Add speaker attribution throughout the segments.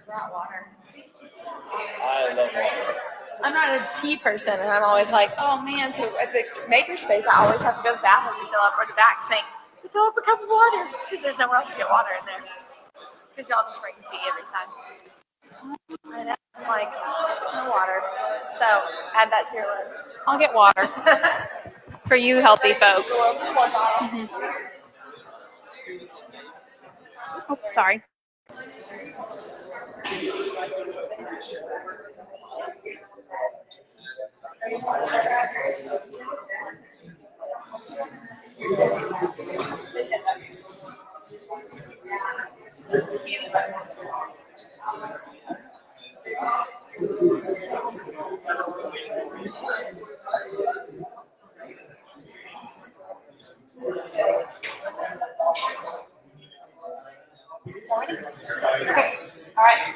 Speaker 1: Brought water.
Speaker 2: I love water.
Speaker 1: I'm not a tea person, and I'm always like, oh man. So at the makerspace, I always have to go to the bathroom to fill up, or the back saying, to fill up a cup of water, because there's nowhere else to get water in there. Because y'all just bring tea every time. I know, I'm like, no water. So add that to your list.
Speaker 3: I'll get water for you healthy folks.
Speaker 1: Just one bottle.
Speaker 3: Mm-hmm. Oh, sorry.
Speaker 1: Okay. All right.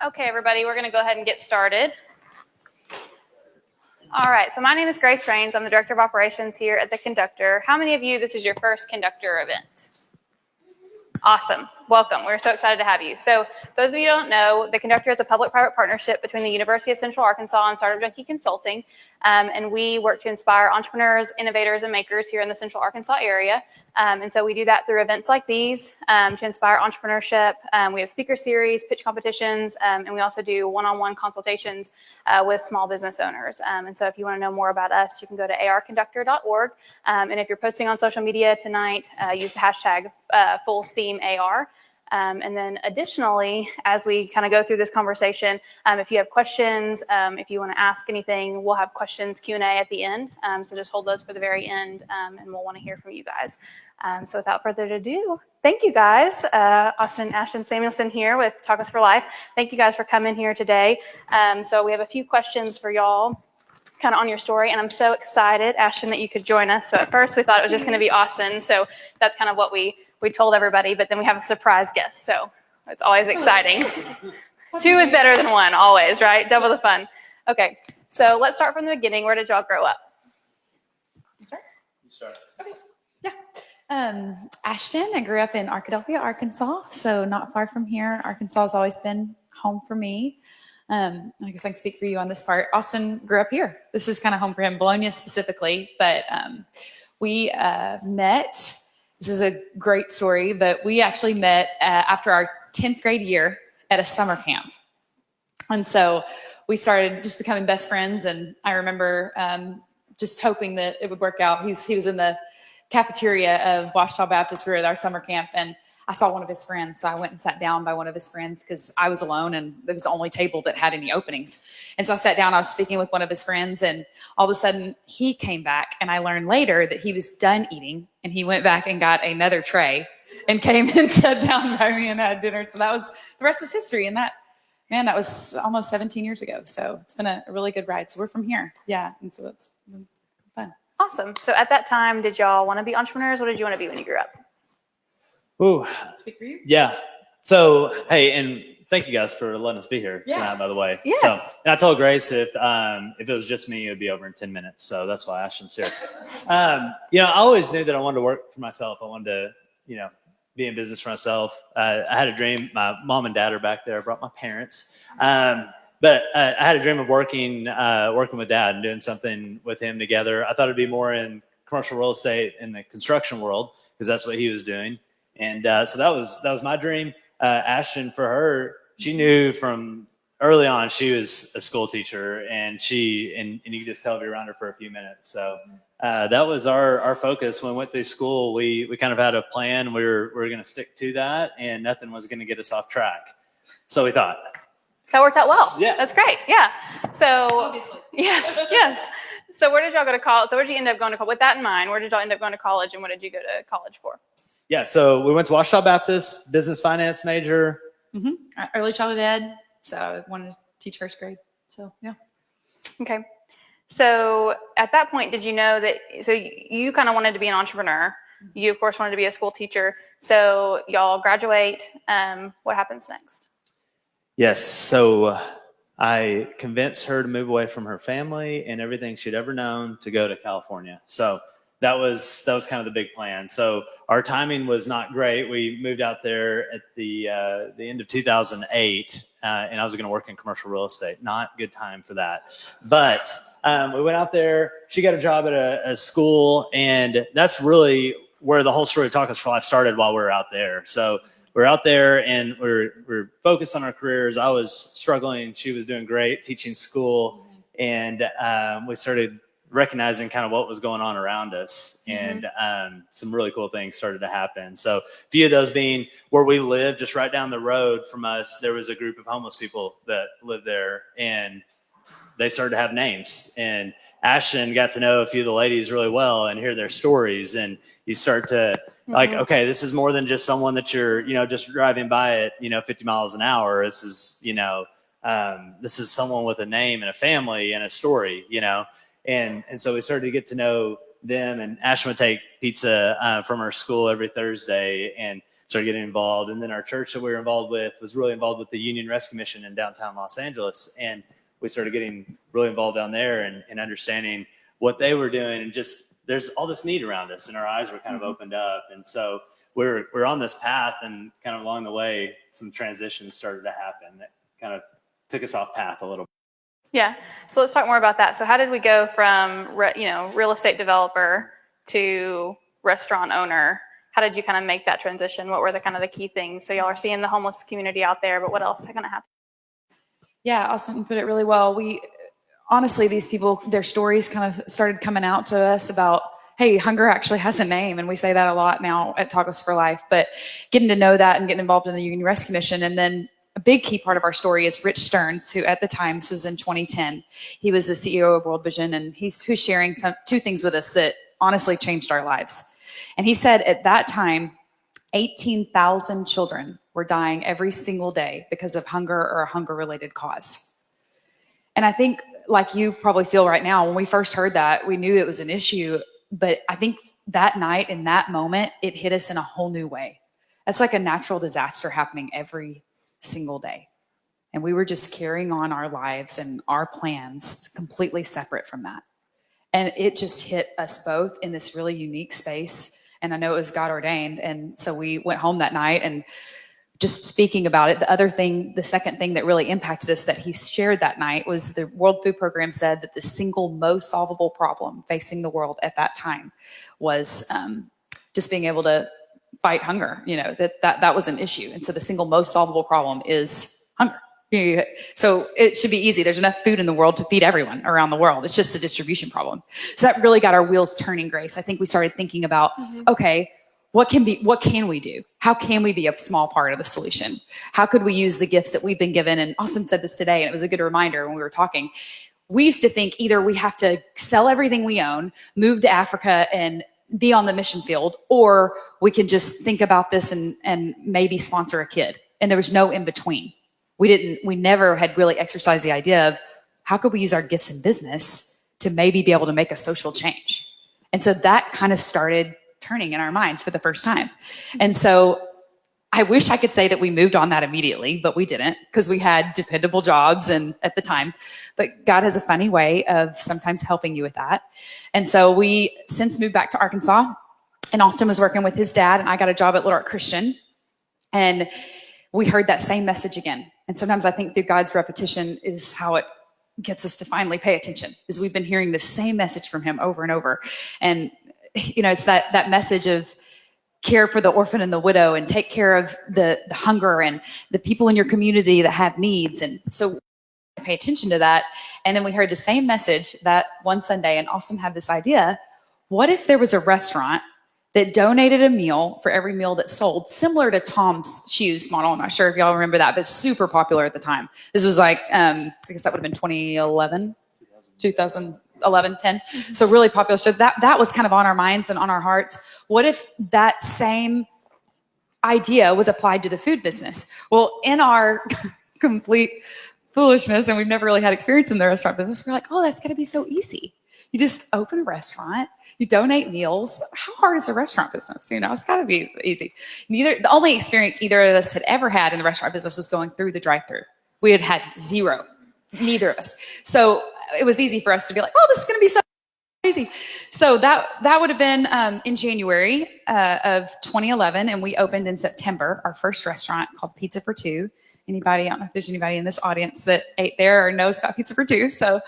Speaker 3: Okay, everybody, we're going to go ahead and get started. All right, so my name is Grace Rains. I'm the Director of Operations here at The Conductor. How many of you, this is your first Conductor event? Awesome. Welcome. We're so excited to have you. So those of you who don't know, The Conductor is a public-private partnership between the University of Central Arkansas and Startup Junkie Consulting. And we work to inspire entrepreneurs, innovators, and makers here in the Central Arkansas area. And so we do that through events like these to inspire entrepreneurship. We have speaker series, pitch competitions, and we also do one-on-one consultations with small business owners. And so if you want to know more about us, you can go to arconductor.org. And if you're posting on social media tonight, use the hashtag FullSteamAR. And then additionally, as we kind of go through this conversation, if you have questions, if you want to ask anything, we'll have questions Q&A at the end. So just hold those for the very end, and we'll want to hear from you guys. So without further ado, thank you guys. Ashton Samuelson here with Tacos for Life. Thank you guys for coming here today. So we have a few questions for y'all kind of on your story, and I'm so excited, Ashton, that you could join us. So at first we thought it was just going to be Austin, so that's kind of what we told everybody, but then we have a surprise guest, so it's always exciting. 2 is better than 1, always, right? Double the fun. Okay, so let's start from the beginning. Where did y'all grow up?
Speaker 2: You start.
Speaker 4: Okay. Yeah. Ashton, I grew up in Arkadelphia, Arkansas, so not far from here. Arkansas has always been home for me. I guess I can speak for you on this part. Austin grew up here. This is kind of home for him, Bologna specifically, but we met. This is a great story, but we actually met after our 10th grade year at a summer camp. And so we started just becoming best friends. And I remember just hoping that it would work out. He was in the cafeteria of Ouachita Baptist. We were at our summer camp, and I saw one of his friends. So I went and sat down by one of his friends because I was alone and it was the only table that had any openings. And so I sat down, I was speaking with one of his friends, and all of a sudden he came back, and I learned later that he was done eating and he went back and got another tray and came and sat down by me and had dinner. So that was, the rest was history. And that was almost 17 years ago. So it's been a really good ride. So we're from here. Yeah. And so that's been fun.
Speaker 3: Awesome. So at that time, did y'all want to be entrepreneurs? What did you want to be when you grew up?
Speaker 2: Ooh.
Speaker 4: Speak for you.
Speaker 2: Yeah. So, hey, and thank you guys for letting us be here tonight, by the way.
Speaker 3: Yes.
Speaker 2: So, and I told Grace if it was just me, it would be over in 10 minutes. So that's why Ashton's here. I always knew that I wanted to work for myself. I wanted to, be in business for myself. I had a dream. My mom and dad are back there. I brought my parents. But I had a dream of working with Dad and doing something with him together. I thought it'd be more in commercial real estate in the construction world because that's what he was doing. And so that was my dream. Ashton, for her, she knew from early on she was a school teacher, and you could just tell if you're around her for a few minutes. So that was our focus when we went through school. We kind of had a plan. We were going to stick to that, and nothing was going to get us off track. So we thought.
Speaker 3: That worked out well.
Speaker 2: Yeah.
Speaker 3: That's great. Yeah. So
Speaker 4: Obviously.
Speaker 3: Yes. So where did y'all go to college? So where did you end up going to college? With that in mind, where did y'all end up going to college, and what did you go to college for?
Speaker 2: Yeah, so we went to Ouachita Baptist, business finance major.
Speaker 4: Mm-hmm. Early childhood ed. So I wanted to teach first grade. So, yeah.
Speaker 3: Okay. So at that point, did you know that, so you kind of wanted to be an entrepreneur. You, of course, wanted to be a school teacher. So y'all graduate. What happens next?
Speaker 2: Yes. So I convinced her to move away from her family and everything she'd ever known to go to California. So that was kind of the big plan. So our timing was not great. We moved out there at the end of 2008, and I was going to work in commercial real estate. Not good time for that. But we went out there. She got a job at a school, and that's really where the whole story of Tacos for Life started while we were out there. So we're out there and we're focused on our careers. I was struggling. She was doing great teaching school. And we started recognizing kind of what was going on around us. And some really cool things started to happen. So a few of those being where we lived, just right down the road from us, there was a group of homeless people that lived there. And they started to have names. And Ashton got to know a few of the ladies really well and hear their stories. And you start to like, okay, this is more than just someone that you're, just driving by at, 50 miles an hour. This is, this is someone with a name and a family and a story, and so we started to get to know them. And Ashton would take pizza from her school every Thursday and started getting involved. And then our church that we were involved with was really involved with the Union Rescue Mission in downtown Los Angeles. And we started getting really involved down there and understanding what they were doing, and just there's all this need around us, and our eyes were kind of opened up. And so we're on this path, and kind of along the way, some transitions started to happen that kind of took us off path a little bit.
Speaker 3: Yeah. So let's talk more about that. So how did we go from, real estate developer to restaurant owner? How did you kind of make that transition? What were the kind of the key things? So y'all are seeing the homeless community out there, but what else is going to happen?
Speaker 4: Yeah, Austin put it really well. Honestly, these people, their stories kind of started coming out to us about, hey, hunger actually has a name. And we say that a lot now at Tacos for Life, but getting to know that and getting involved in the Union Rescue Mission. And then a big key part of our story is Rich Stearns, who at the time, this was in 2010, he was the CEO of World Vision, and he's sharing two things with us that honestly changed our lives. And he said at that time, 18,000 children were dying every single day because of hunger or a hunger-related cause. And I think, like you probably feel right now, when we first heard that, we knew it was an issue, but I think that night, in that moment, it hit us in a whole new way. It's like a natural disaster happening every single day. And we were just carrying on our lives and our plans completely separate from that. And it just hit us both in this really unique space. And I know it was God ordained. And so we went home that night, and just speaking about it, the second thing that really impacted us that he shared that night was the World Food Program said that the single most solvable problem facing the world at that time was just being able to fight hunger, that was an issue. And so the single most solvable problem is hunger. So it should be easy. There's enough food in the world to feed everyone around the world. It's just a distribution problem. So that really got our wheels turning, Grace. I think we started thinking about, okay, what can we do? How can we be a small part of the solution? How could we use the gifts that we've been given? And Austin said this today, and it was a good reminder when we were talking. We used to think either we have to sell everything we own, move to Africa, and be on the mission field, or we can just think about this and maybe sponsor a kid. And there was no in between. We never had really exercised the idea of how could we use our gifts in business to maybe be able to make a social change. And so that kind of started turning in our minds for the first time. And so I wish I could say that we moved on that immediately, but we didn't, because we had dependable jobs and at the time. But God has a funny way of sometimes helping you with that. And so we since moved back to Arkansas, and Austin was working with his dad, and I got a job at Little Rock Christian. And we heard that same message again. And sometimes I think through God's repetition is how it gets us to finally pay attention, is we've been hearing the same message from him over and over. And, it's that message of care for the orphan and the widow, and take care of the hunger and the people in your community that have needs. And so pay attention to that. And then we heard the same message that one Sunday, and Austin had this idea. What if there was a restaurant that donated a meal for every meal that sold, similar to Tom's Shoes model? I'm not sure if y'all remember that, but super popular at the time. This was like, I guess that would have been 2011, 10. So really popular. So that was kind of on our minds and on our hearts. What if that same idea was applied to the food business? Well, in our complete foolishness, and we've never really had experience in the restaurant business. We're like, oh, that's going to be so easy. You just open a restaurant, you donate meals. How hard is a restaurant business? It's got to be easy. The only experience either of us had ever had in the restaurant business was going through the drive-thru. We had zero, neither of us. So it was easy for us to be like, oh, this is going to be so easy. So that would have been in January of 2011, and we opened in September our first restaurant called Pizza for Two. Anybody? I don't know if there's anybody in this audience that ate there or knows about Pizza for Two. So,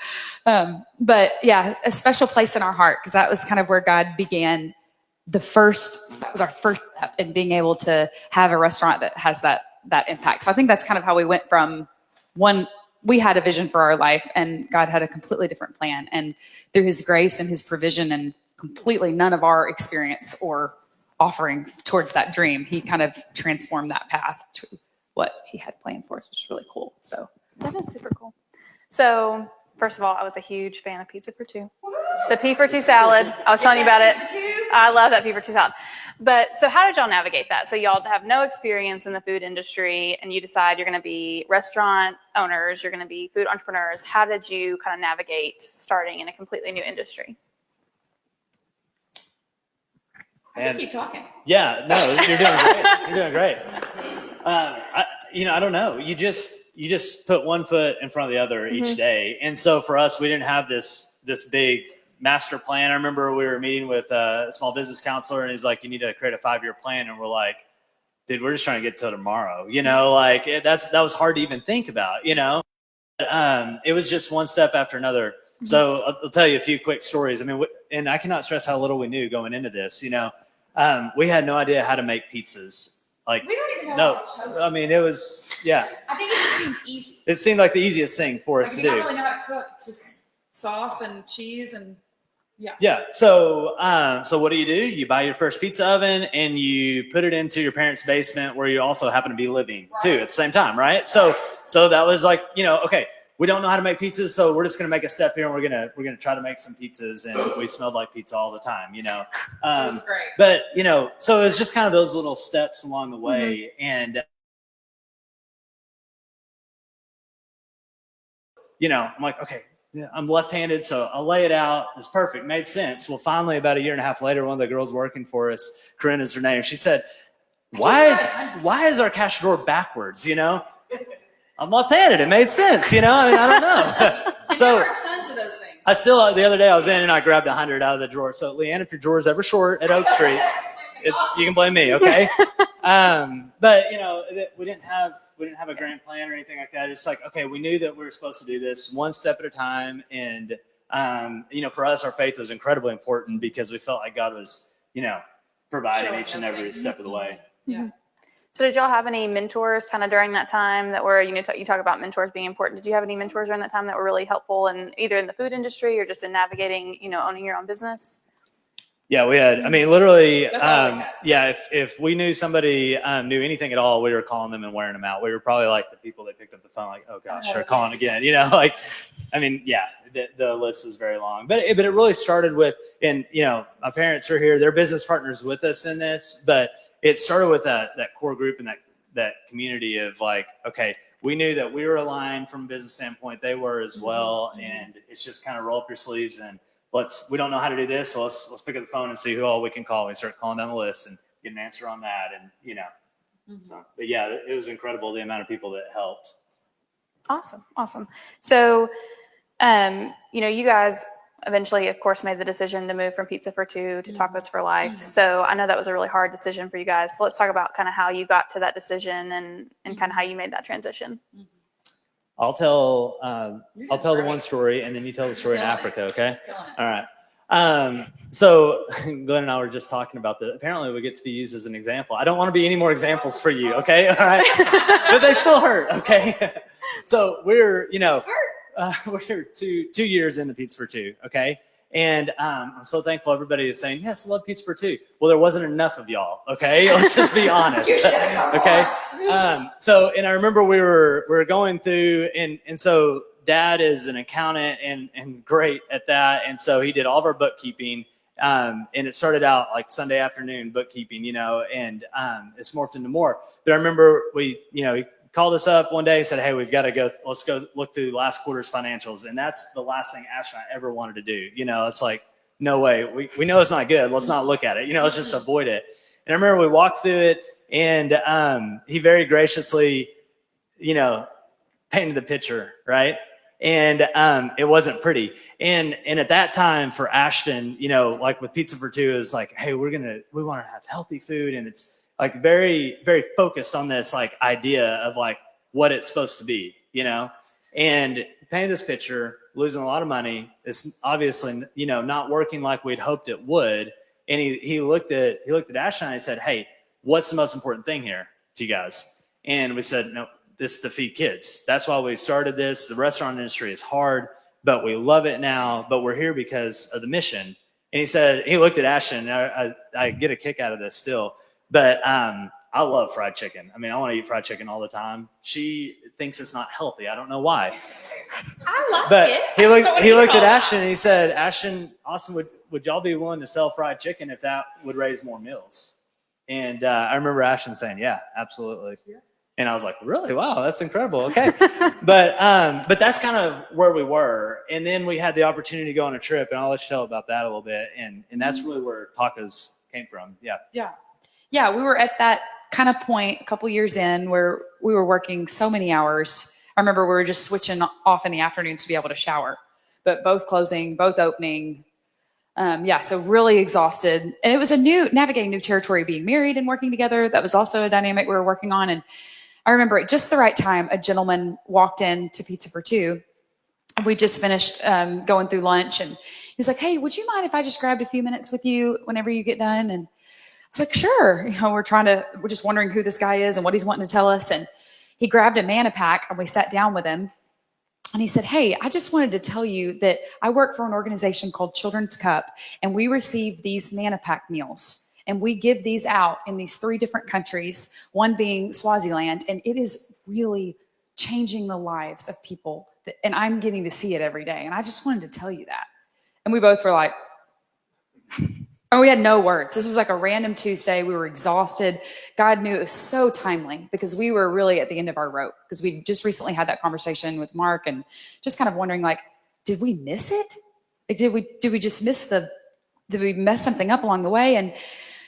Speaker 4: but yeah, a special place in our heart because that was kind of where God began that was our first step in being able to have a restaurant that has that impact. So I think that's kind of how we went from one. We had a vision for our life, and God had a completely different plan. And through His grace and His provision and completely none of our experience or offering towards that dream, He kind of transformed that path to what He had planned for us, which is really cool. So
Speaker 3: that is super cool. So first of all, I was a huge fan of Pizza for Two. The P for Two salad. I was telling you about it. I love that P for Two salad. But so how did y'all navigate that? So y'all have no experience in the food industry and you decide you're going to be restaurant owners, you're going to be food entrepreneurs. How did you kind of navigate starting in a completely new industry?
Speaker 4: And keep talking.
Speaker 2: Yeah, no, you're doing great. You're doing great. I don't know. You just put one foot in front of the other each day. And so for us, we didn't have this big master plan. I remember we were meeting with a small business counselor and he's like, you need to create a 5-year plan. And we're like, dude, we're just trying to get till tomorrow. That was hard to even think about, It was just one step after another. Mm-hmm. So I'll tell you a few quick stories. I mean, and I cannot stress how little we knew going into this, we had no idea how to make pizzas. Like,
Speaker 4: we don't even know how to toast.
Speaker 2: I mean, it was, yeah.
Speaker 4: I think it just seemed easy.
Speaker 2: It seemed like the easiest thing for us to do.
Speaker 4: We don't really know how to cook, just sauce and cheese and yeah.
Speaker 2: Yeah. So what do? You buy your first pizza oven and you put it into your parents' basement where you also happen to be living too at the same time, right? So that was like, okay, we don't know how to make pizzas, so we're just gonna make a step here and we're gonna try to make some pizzas, and we smelled like pizza all the time, It
Speaker 4: was great.
Speaker 2: But so it was just kind of those little steps along the way, and I'm like, okay. Yeah, I'm left-handed, so I'll lay it out. It's perfect. Made sense. Well, finally, about a year and a half later, one of the girls working for us, Corinne is her name, she said, why is our cash drawer backwards, I'm left-handed. It made sense, I don't know. So
Speaker 4: there are tons of those things.
Speaker 2: the other day I was in and I grabbed 100 out of the drawer. So Leanne, if your drawer is ever short at Oak Street, you can blame me, okay? But we didn't have a grand plan or anything like that. It's like, okay, we knew that we were supposed to do this one step at a time. And, for us, our faith was incredibly important because we felt like God was, providing each and every step of the way.
Speaker 4: Yeah.
Speaker 3: So did y'all have any mentors kind of during that time that were, you talk about mentors being important. Did you have any mentors during that time that were really helpful in either in the food industry or just in navigating, owning your own business?
Speaker 2: Yeah, we had, literally, if we knew somebody knew anything at all, we were calling them and wearing them out. We were probably like the people that picked up the phone, like, oh gosh, they're calling again, the list is very long. But it really started with, and my parents are here, they're business partners with us in this, but it started with that core group and that community of like, okay, we knew that we were aligned from a business standpoint, they were as well, and it's just kind of roll up your sleeves and we don't know how to do this, so let's pick up the phone and see who all we can call. We start calling down the list and get an answer on that, and So, but yeah, it was incredible the amount of people that helped.
Speaker 3: Awesome. So, you guys eventually, of course, made the decision to move from Pizza for Two to Tacos for Life. So I know that was a really hard decision for you guys. So let's talk about kind of how you got to that decision and kind of how you made that transition.
Speaker 2: I'll tell the one story and then you tell the story in Africa, okay? All right. So Glenn and I were just talking about that. Apparently we get to be used as an example. I don't want to be any more examples for you, okay? All right. But they still hurt, okay? So we're 2 years into Pizza for Two, okay? And I'm so thankful everybody is saying, yes, I love Pizza for Two. Well, there wasn't enough of y'all, okay? Let's just be honest, okay? And I remember we were going through, and so Dad is an accountant and great at that, and so he did all of our bookkeeping, and it started out like Sunday afternoon bookkeeping, and it's morphed into more. But I remember he called us up one day and said, hey, we've got to go. Let's go look through last quarter's financials. And that's the last thing Ash and I ever wanted to do. It's like, no way. We know it's not good. Let's not look at it. Let's just avoid it. And I remember we walked through it, and he very graciously, painted the picture, right? And it wasn't pretty. And at that time for Ashton, like with Pizza for Two, is like, hey, we want to have healthy food, and it's like very, very focused on this like idea of like what it's supposed to be, and painted this picture, losing a lot of money. It's obviously, not working like we'd hoped it would. And he looked at Ashton and he said, hey, what's the most important thing here to you guys? And we said, no, this is to feed kids. That's why we started this. The restaurant industry is hard, but we love it now, but we're here because of the mission. And he looked at Ashton, and I get a kick out of this still, but I love fried chicken. I mean, I want to eat fried chicken all the time. She thinks it's not healthy. I don't know why.
Speaker 1: I love
Speaker 2: but
Speaker 1: it.
Speaker 2: He looked at Ashton and he said, Austin, would y'all be willing to sell fried chicken if that would raise more meals? And I remember Ashton saying, yeah, absolutely. Yeah. And I was like, really? Wow, that's incredible. Okay. but that's kind of where we were. And then we had the opportunity to go on a trip, and I'll let you tell about that a little bit. And that's really where tacos came from. Yeah.
Speaker 4: Yeah. Yeah. We were at that kind of point a couple years in where we were working so many hours. I remember we were just switching off in the afternoons to be able to shower, but both closing, both opening. So really exhausted. And it was navigating new territory, being married and working together. That was also a dynamic we were working on. And I remember at just the right time, a gentleman walked in to Pizza for Two. We just finished going through lunch, and he was like, hey, would you mind if I just grabbed a few minutes with you whenever you get done? And I was like, sure. We're just wondering who this guy is and what he's wanting to tell us. And he grabbed a manna pack, and we sat down with him. And he said, hey, I just wanted to tell you that I work for an organization called Children's Cup, and we receive these manna pack meals. And we give these out in these 3 different countries, one being Swaziland. And it is really changing the lives of people. And I'm getting to see it every day. And I just wanted to tell you that. And we both were like, we had no words. This was like a random Tuesday. We were exhausted. God knew it was so timely because we were really at the end of our rope, because we just recently had that conversation with Mark and just kind of wondering, like, did we miss it? Like, did we just did we mess something up along the way? And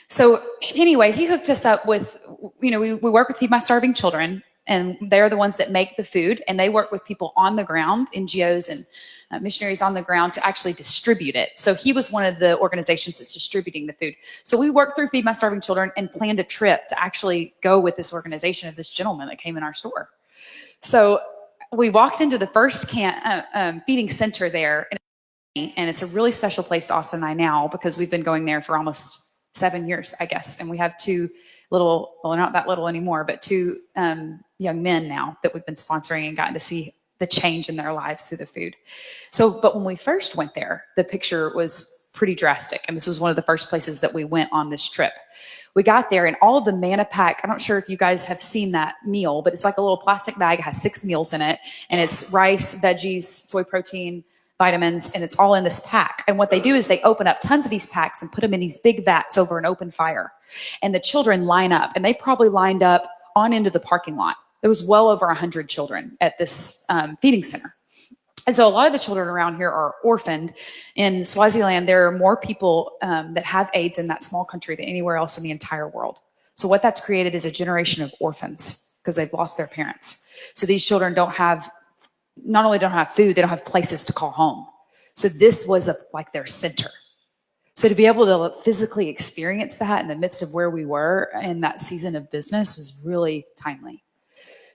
Speaker 4: so anyway, he hooked us up with, we work with Feed My Starving Children, and they're the ones that make the food, and they work with people on the ground, NGOs and missionaries on the ground, to actually distribute it. So he was one of the organizations that's distributing the food. So we worked through Feed My Starving Children and planned a trip to actually go with this organization of this gentleman that came in our store. So we walked into the first feeding center there, and it's a really special place to Austin and I now, because we've been going there for almost 7 years, I guess. And we have 2 little, well, not that little anymore, but 2 young men now that we've been sponsoring and gotten to see the change in their lives through the food. But when we first went there, the picture was pretty drastic. And this was one of the first places that we went on this trip. We got there, and all of the manna pack, I'm not sure if you guys have seen that meal, but it's like a little plastic bag. It has 6 meals in it, and it's rice, veggies, soy protein, vitamins, and it's all in this pack. And what they do is they open up tons of these packs and put them in these big vats over an open fire. And the children line up, and they probably lined up on into the parking lot. There was well over 100 children at this feeding center. And so a lot of the children around here are orphaned. In Swaziland, there are more people that have AIDS in that small country than anywhere else in the entire world. So what that's created is a generation of orphans because they've lost their parents. So these children not only don't have food, they don't have places to call home. So this was like their center. So to be able to physically experience that in the midst of where we were in that season of business was really timely.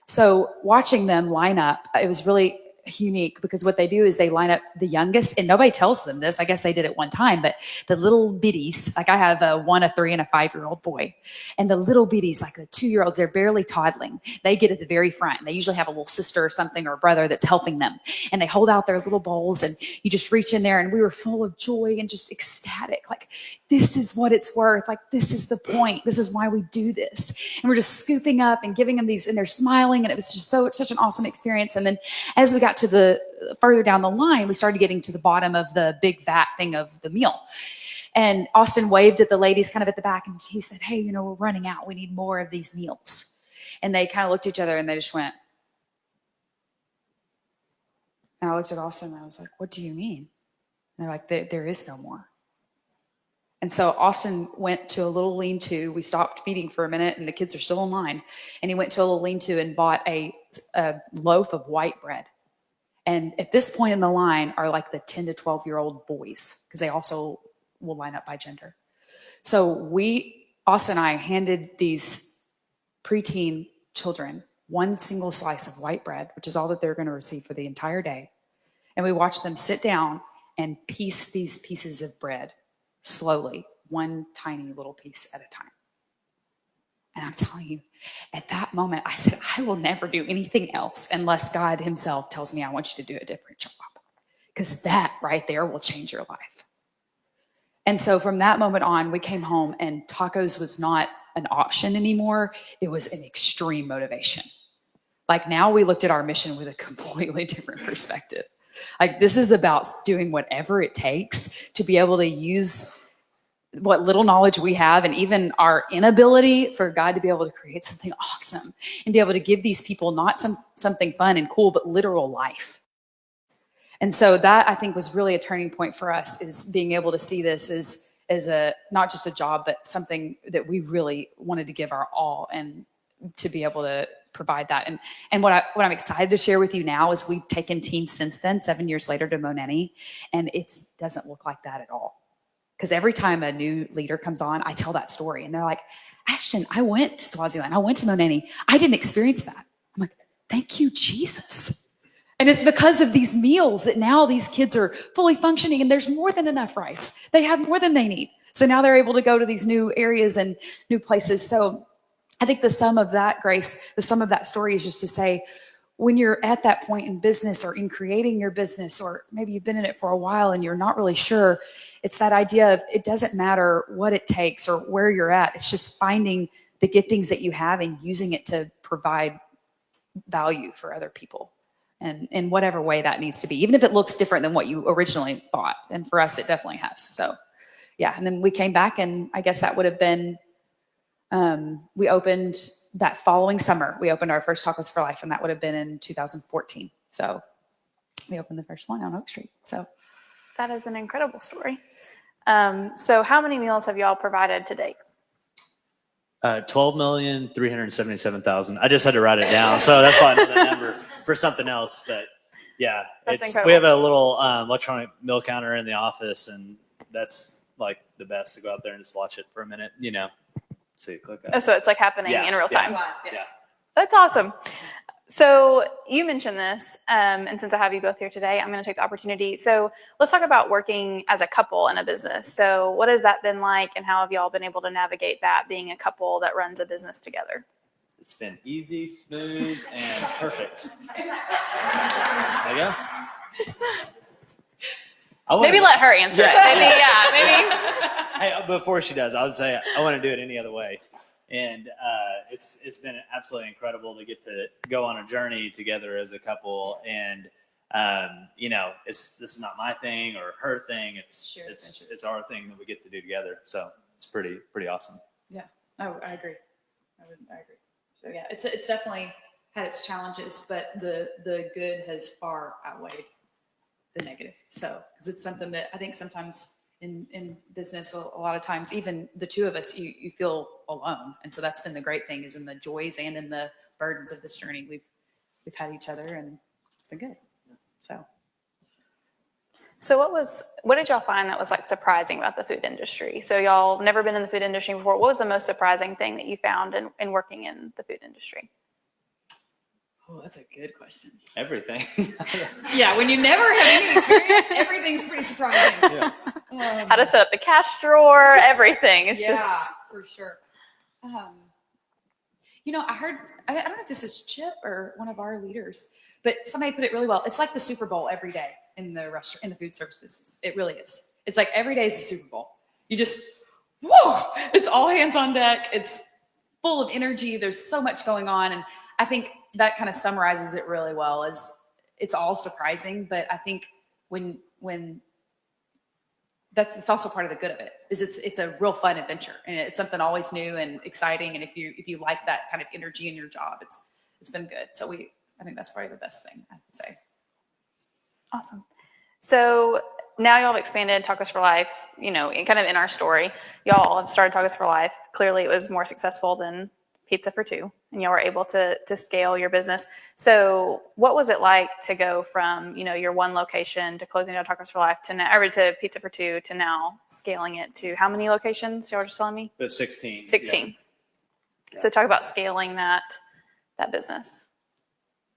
Speaker 4: So watching them line up, it was really unique because what they do is they line up the youngest, and nobody tells them this. I guess they did it one time, but the little biddies, like I have a 3, and a 5-year-old boy, and the little biddies, like the 2-year-olds, they're barely toddling. They get at the very front, and they usually have a little sister or something or a brother that's helping them, and they hold out their little bowls, and you just reach in there, and we were full of joy and just ecstatic. Like, this is what it's worth. Like, this is the point. This is why we do this. And we're just scooping up and giving them these, and they're smiling, and it was just such an awesome experience. And then as we got to the further down the line, we started getting to the bottom of the big vat thing of the meal. And Austin waved at the ladies kind of at the back, and he said, hey, we're running out. We need more of these meals. And they kind of looked at each other and they just went. And I looked at Austin and I was like, what do you mean? And they're like, there is no more. And so Austin went to a little lean-to. We stopped feeding for a minute and the kids are still in line. And he went to a little lean-to and bought a loaf of white bread. And at this point in the line are like the 10 to 12-year-old boys, because they also will line up by gender. So Austin and I handed these preteen children one single slice of white bread, which is all that they're going to receive for the entire day. And we watched them sit down and piece these pieces of bread slowly, one tiny little piece at a time. And I'm telling you, at that moment, I said, I will never do anything else unless God himself tells me I want you to do a different job. Because that right there will change your life. And so from that moment on, we came home and tacos was not an option anymore. It was an extreme motivation. Like now we looked at our mission with a completely different perspective. Like this is about doing whatever it takes to be able to use what little knowledge we have and even our inability for God to be able to create something awesome and be able to give these people not something fun and cool, but literal life. And so that I think was really a turning point for us, is being able to see this as a not just a job, but something that we really wanted to give our all and to be able to provide that. And what I'm excited to share with you now is we've taken teams since then, 7 years later, to Moneni, and it doesn't look like that at all. Because every time a new leader comes on, I tell that story, and they're like, Ashton, I went to Swaziland, I went to Moneni, I didn't experience that. I'm like, thank you, Jesus. And it's because of these meals that now these kids are fully functioning, and there's more than enough rice. They have more than they need. So now they're able to go to these new areas and new places. So I think the sum of that, Grace, the sum of that story is just to say, when you're at that point in business or in creating your business, or maybe you've been in it for a while and you're not really sure, it's that idea of it doesn't matter what it takes or where you're at. It's just finding the giftings that you have and using it to provide value for other people. And in whatever way that needs to be, even if it looks different than what you originally thought. And for us, it definitely has. So yeah, and then we came back, and I guess that would have been, we opened that following summer. We opened our first Tacos for Life, and that would have been in 2014. So we opened the first one on Oak Street. So
Speaker 3: That is an incredible story. So how many meals have y'all provided to date?
Speaker 2: 12,377,000. I just had to write it down, so that's why I know that number for something else. But yeah,
Speaker 3: That's
Speaker 2: we
Speaker 3: incredible.
Speaker 2: have a little electronic meal counter in the office, and that's like the best to go out there and just watch it for a minute, see it click
Speaker 3: Oh,
Speaker 2: up.
Speaker 3: so it's like happening in real time.
Speaker 2: Yeah.
Speaker 3: That's awesome. So you mentioned this, and since I have you both here today, I'm going to take the opportunity. So let's talk about working as a couple in a business. So what has that been like, and how have y'all been able to navigate that, being a couple that runs a business together?
Speaker 2: It's been easy, smooth, and perfect. There you go.
Speaker 3: Maybe let her answer it. Maybe.
Speaker 2: Hey, before she does, I'll say I want to do it any other way. And it's been absolutely incredible to get to go on a journey together as a couple. And this is not my thing or her thing. It's our thing that we get to do together. So it's pretty awesome.
Speaker 4: yeah, I agree. I agree. So yeah, it's definitely had its challenges, but the good has far outweighed the negative. So because it's something that I think sometimes in business, a lot of times, even the two of us, you feel alone. And so that's been the great thing, is in the joys and in the burdens of this journey, we've had each other, and it's been good.
Speaker 3: So what did y'all find that was like surprising about the food industry? So y'all never been in the food industry before. What was the most surprising thing that you found in working in the food industry?
Speaker 4: Oh, that's a good question.
Speaker 2: Everything.
Speaker 4: Yeah, when you never have any experience, everything's pretty surprising.
Speaker 2: Yeah.
Speaker 3: How to set up the cash drawer, everything. It's
Speaker 4: yeah,
Speaker 3: just
Speaker 4: for sure. I heard, I don't know if this was Chip or one of our leaders, but somebody put it really well. It's like the Super Bowl every day in the restaurant, in the food service business. It really is. It's like every day is a Super Bowl. You just, whoa, it's all hands on deck. It's full of energy. There's so much going on. And I think that kind of summarizes it really well. Is it's all surprising, but I think when it's also part of the good of it. Is it's a real fun adventure, and it's something always new and exciting. And if you like that kind of energy in your job, it's been good. So I think that's probably the best thing I would say.
Speaker 3: Awesome. So now y'all have expanded Tacos for Life, kind of in our story. Y'all have started Tacos for Life. Clearly it was more successful than Pizza for Two, and y'all were able to scale your business. So what was it like to go from, your one location to closing down Tacos for Life to Pizza for Two to now scaling it to how many locations y'all were just telling me?
Speaker 2: But 16.
Speaker 3: 16.
Speaker 2: Yeah.
Speaker 3: So talk about scaling that business.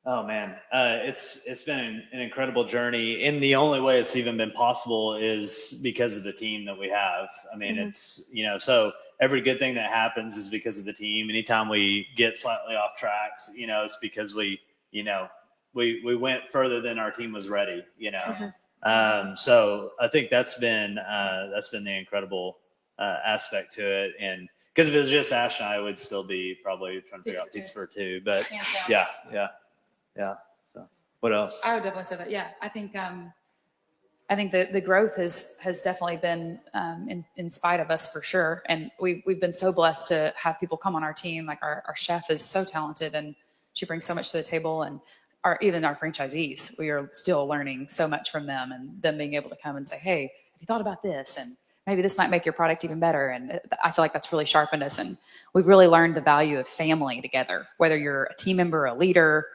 Speaker 2: Oh man, it's been an incredible journey, and the only way it's even been possible is because of the team that we have. I mean, it's so every good thing that happens is because of the team. Anytime we get slightly off tracks, it's because we went further than our team was ready. So I think that's been the incredible aspect to it, and because if it was just Ash and I would still be probably trying to figure out Pizza for Two, but yeah. So what else?
Speaker 4: I would definitely say that. Yeah, I think that the growth has definitely been in spite of us for sure. And we've been so blessed to have people come on our team. Like our chef is so talented and she brings so much to the table, and even our franchisees, we are still learning so much from them, and them being able to come and say, hey, have you thought about this? And maybe this might make your product even better. And I feel like that's really sharpened us. And we've really learned the value of family together, whether you're a team member, a leader,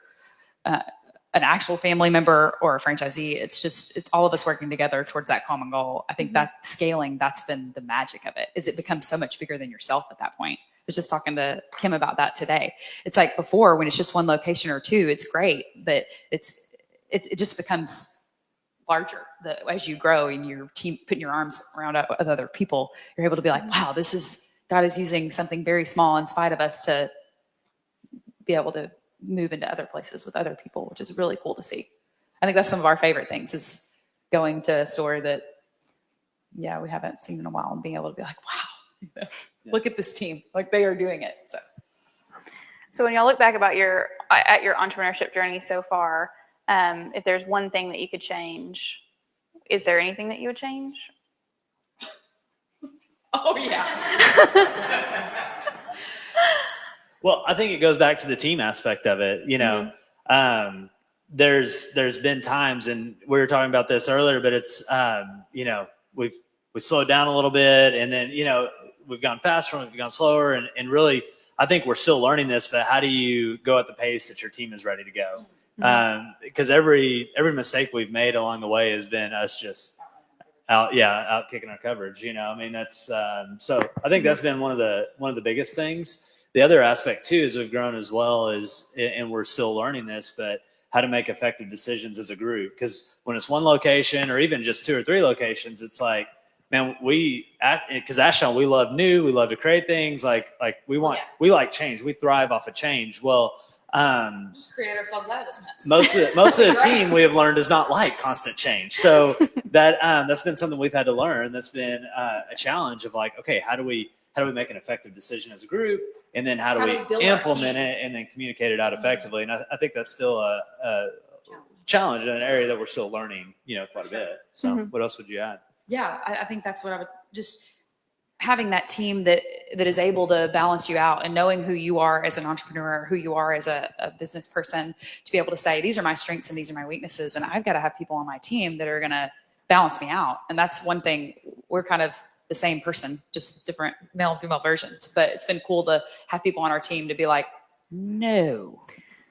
Speaker 4: an actual family member, or a franchisee. It's all of us working together towards that common goal. I think that scaling, that's been the magic of it, is it becomes so much bigger than yourself at that point. I was just talking to Kim about that today. It's like before, when it's just one location or two, it's great, but it just becomes larger. As you grow and your team putting your arms around other people, you're able to be like, wow, God is using something very small in spite of us to be able to move into other places with other people, which is really cool to see. I think that's some of our favorite things, is going to a store that, we haven't seen in a while, and being able to be like, wow, look at this team, like they are doing it. So
Speaker 3: when y'all look back at your entrepreneurship journey so far, if there's one thing that you could change, is there anything that you would change?
Speaker 4: Oh yeah.
Speaker 2: Well, I think it goes back to the team aspect of it. There's been times, and we were talking about this earlier, but it's we've slowed down a little bit, and then we've gone faster, and we've gone slower, and really I think we're still learning this. But how do you go at the pace that your team is ready to go? Because every mistake we've made along the way has been us just out kicking our coverage. I mean, that's so I think that's been one of the biggest things. The other aspect too is we've grown as well as, and we're still learning this, but how to make effective decisions as a group. Because when it's one location or even just 2 or 3 locations, it's like, man, because Ashton, we love new, we love to create things. Like we like change. We thrive off of change. Well,
Speaker 4: just create ourselves out of this mess.
Speaker 2: Most of the team we have learned does not like constant change. So that's been something we've had to learn. That's been a challenge of like, okay, how do we make an effective decision as a group? And then how do we implement it and then communicate it out effectively? And I think that's still a challenge in an area that we're still learning, quite a bit. So what else would you add?
Speaker 4: Yeah, I think that's what I would just having that team that is able to balance you out, and knowing who you are as an entrepreneur, who you are as a business person, to be able to say, these are my strengths and these are my weaknesses. And I've got to have people on my team that are going to balance me out. And that's one thing. We're kind of the same person, just different male and female versions. But it's been cool to have people on our team to be like, no,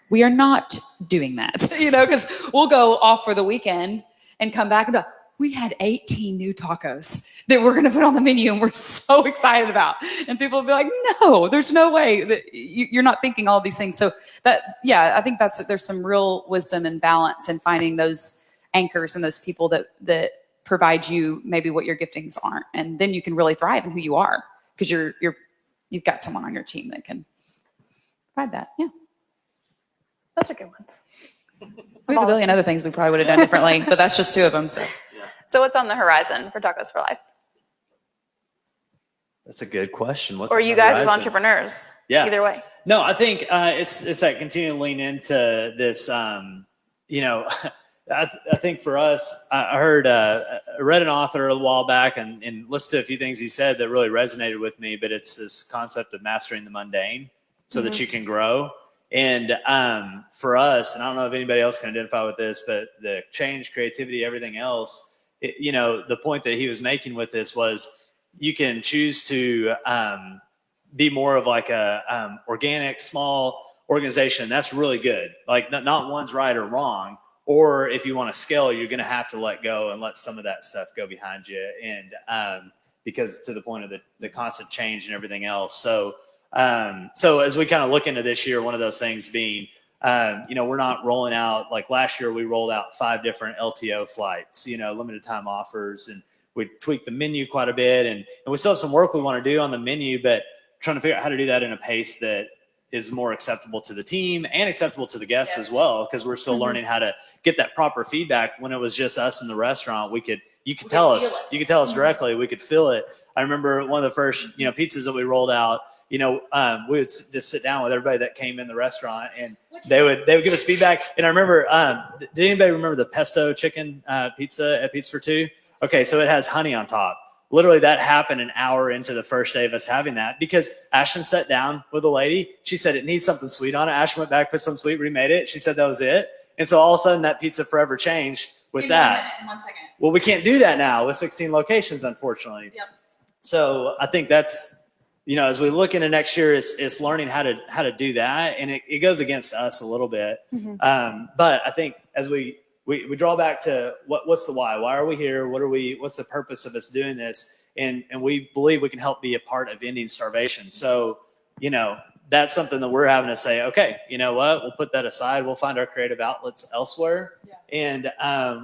Speaker 4: we are not doing that, because we'll go off for the weekend and come back and be like, we had 18 new tacos that we're going to put on the menu and we're so excited about. And people will be like, no, there's no way that you're not thinking all these things. So I think there's some real wisdom and balance in finding those anchors and those people that provide you maybe what your giftings aren't, and then you can really thrive in who you are, because you've got someone on your team that can provide that. Yeah,
Speaker 3: those are good ones.
Speaker 4: We have a billion other things we probably would have done differently, but that's just 2 of them.
Speaker 3: So what's on the horizon for Tacos for Life?
Speaker 2: That's a good question.
Speaker 3: Or you guys as entrepreneurs?
Speaker 2: Yeah.
Speaker 3: Either way.
Speaker 2: No, I think it's that continuing to lean into this. I think for us, I heard read an author a while back and listened to a few things he said that really resonated with me, but it's this concept of mastering the mundane so that you can grow. And for us, and I don't know if anybody else can identify with this, but the change, creativity, everything else, the point that he was making with this was you can choose to be more of like a organic, small organization. That's really good. Like not one's right or wrong. Or if you want to scale, you're going to have to let go and let some of that stuff go behind you. And because to the point of the constant change and everything else. So as we kind of look into this year, one of those things being, we're not rolling out, like last year, we rolled out 5 different LTO flights, limited time offers, and we tweaked the menu quite a bit. And we still have some work we want to do on the menu, but trying to figure out how to do that in a pace that is more acceptable to the team and acceptable to the guests as well, because we're still learning how to get that proper feedback. When it was just us in the restaurant, you could tell us directly, we could feel it. I remember one of the first, pizzas that we rolled out, we would just sit down with everybody that came in the restaurant and they would give us feedback. And I remember, did anybody remember the pesto chicken pizza at Pizza for Two? Okay. So it has honey on top. Literally that happened an hour into the first day of us having that, because Ashton sat down with a lady. She said it needs something sweet on it. Ashton went back, put some sweet, remade it. She said that was it. And so all of a sudden that pizza forever changed with that.
Speaker 4: 1 second.
Speaker 2: Well, we can't do that now with 16 locations, unfortunately.
Speaker 4: Yep.
Speaker 2: So I think that's, as we look into next year, it's learning how to do that. And it goes against us a little bit. But I think as we draw back to what's the why? Why are we here? What's the purpose of us doing this? And we believe we can help be a part of ending starvation. So, that's something that we're having to say, okay, you know what? We'll put that aside. We'll find our creative outlets elsewhere. And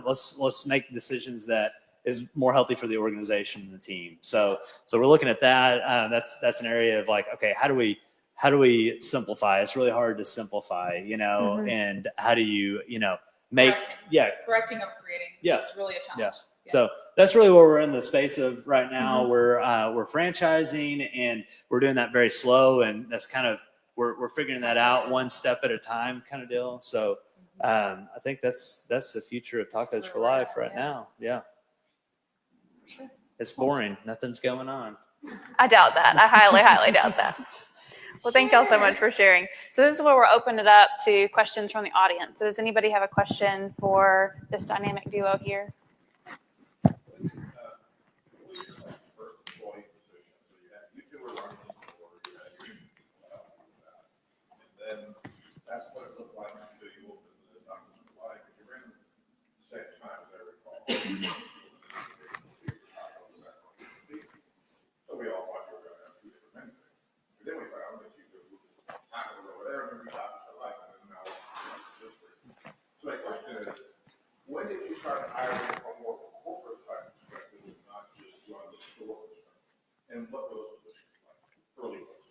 Speaker 2: let's make decisions that is more healthy for the organization and the team. So we're looking at that. That's an area of like, okay, how do we simplify? It's really hard to simplify, and how do you,
Speaker 4: correcting of creating. Just really a challenge.
Speaker 2: So that's really where we're in the space of right now. We're franchising, and we're doing that very slow, and that's kind of we're figuring that out one step at a time kind of deal. So I think that's the future of Tacos for Life right now. Yeah.
Speaker 4: Sure.
Speaker 2: It's boring. Nothing's going on.
Speaker 3: I doubt that. I highly, highly doubt that. Well, thank y'all so much for sharing. So this is where we're opening it up to questions from the audience. So does anybody have a question for this dynamic duo here?
Speaker 5: That's what it looked like until you opened the Tacos for Life. And you ran the same time, as I recall. So we all thought you were going to have 2 different menus. But then we found that you could move tacos over there and then Tacos for Life, and then now this way. So my question is, when did you start hiring from more of a corporate type perspective and not just run the store perspective? And what those positions like, early ones?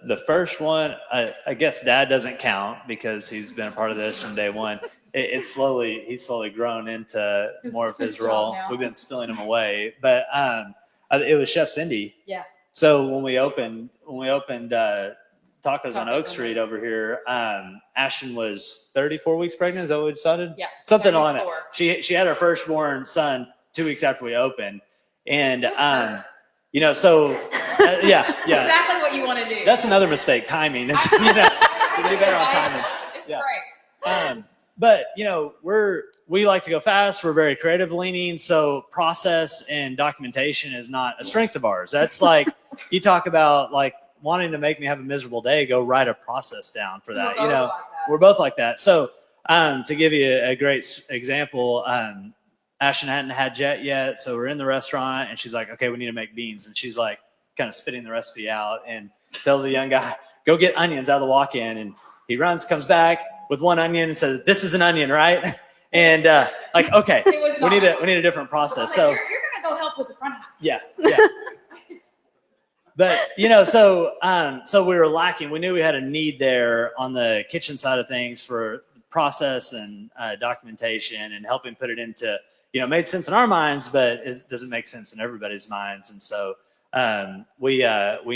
Speaker 2: The first one, I guess Dad doesn't count because he's been a part of this from day one. He's slowly grown into more of his role.
Speaker 4: Now.
Speaker 2: We've been stealing him away, but it was Chef Cindy.
Speaker 4: Yeah.
Speaker 2: So when we opened Tacos on Oak Street over here, Ashton was 34 weeks pregnant. Is that what we decided?
Speaker 4: Yeah.
Speaker 2: Something on it.
Speaker 4: 34.
Speaker 2: She had her firstborn son 2 weeks after we opened, and
Speaker 4: Good
Speaker 2: so yeah.
Speaker 4: Exactly what you want to do.
Speaker 2: That's another mistake. Timing is, to do better on timing.
Speaker 4: It's great.
Speaker 2: But we like to go fast. We're very creative leaning. So process and documentation is not a strength of ours. That's like, you talk about like wanting to make me have a miserable day, go write a process down for that. We're both like that. So to give you a great example, Ashton hadn't had Jet yet. So we're in the restaurant and she's like, okay, we need to make beans. And she's like kind of spitting the recipe out and tells the young guy, go get onions out of the walk-in. And he runs, comes back with 1 onion and says, this is an onion, right? And okay, we need a different process. So
Speaker 4: you're going to go help with the front house.
Speaker 2: Yeah. But, so we were lacking. We knew we had a need there on the kitchen side of things for process and documentation and helping put it into, made sense in our minds, but it doesn't make sense in everybody's minds. And so we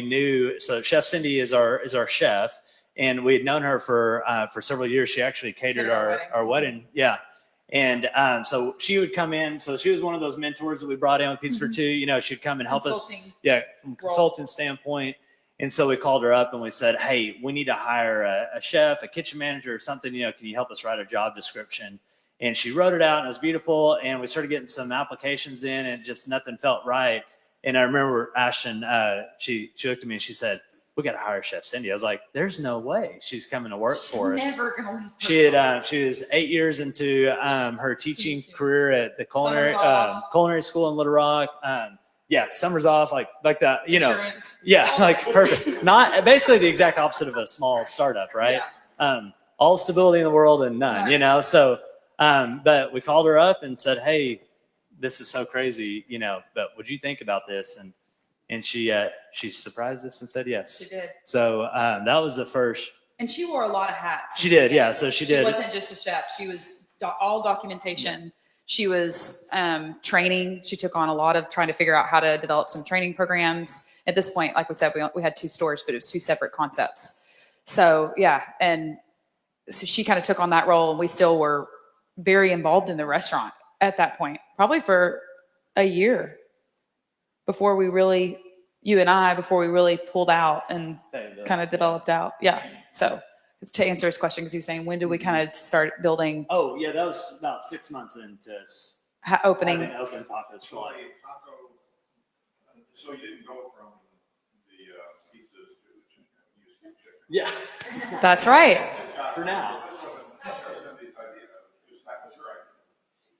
Speaker 2: knew, so Chef Cindy is our chef, and we had known her for several years. She actually catered our wedding. Yeah. And so she would come in. So she was one of those mentors that we brought in with Pizza for Two. You know, she'd come and help us. Yeah, from a consultant standpoint. And so we called her up and we said, hey, we need to hire a chef, a kitchen manager or something. You know, can you help us write a job description? And she wrote it out and it was beautiful. And we started getting some applications in and just nothing felt right. And I remember Ashton, she looked at me and she said, we got to hire Chef Cindy. I was like, there's no way she's coming to work for us.
Speaker 4: Never gonna leave.
Speaker 2: She was 8 years into her teaching career at the culinary school in Little Rock. Yeah, summers off, like that, you know.
Speaker 4: Insurance.
Speaker 2: Yeah, like perfect. Not basically the exact opposite of a small startup, right?
Speaker 4: Yeah.
Speaker 2: All stability in the world and none, you know. So, but we called her up and said, hey, this is so crazy, you know, but would you think about this? And she surprised us and said yes.
Speaker 4: She did.
Speaker 2: So that was the first.
Speaker 4: And she wore a lot of hats.
Speaker 2: She did, yeah. So she did.
Speaker 4: She wasn't just a chef. She was all documentation. She was training. She took on a lot of trying to figure out how to develop some training programs. At this point, like we said, we had 2 stores, but it was 2 separate concepts. So yeah, and so she kind of took on that role, and we still were very involved in the restaurant at that point, probably for a year before we really, before we really pulled out and kind of developed out. Yeah. So to answer his question, because he was saying, when did we kind of start building?
Speaker 2: Oh, yeah, that was about 6 months into
Speaker 4: Opening.
Speaker 2: Open Tacos for life.
Speaker 5: So you didn't go from the pizzas to the chicken. You used chicken.
Speaker 2: Yeah.
Speaker 4: That's right.
Speaker 2: For now.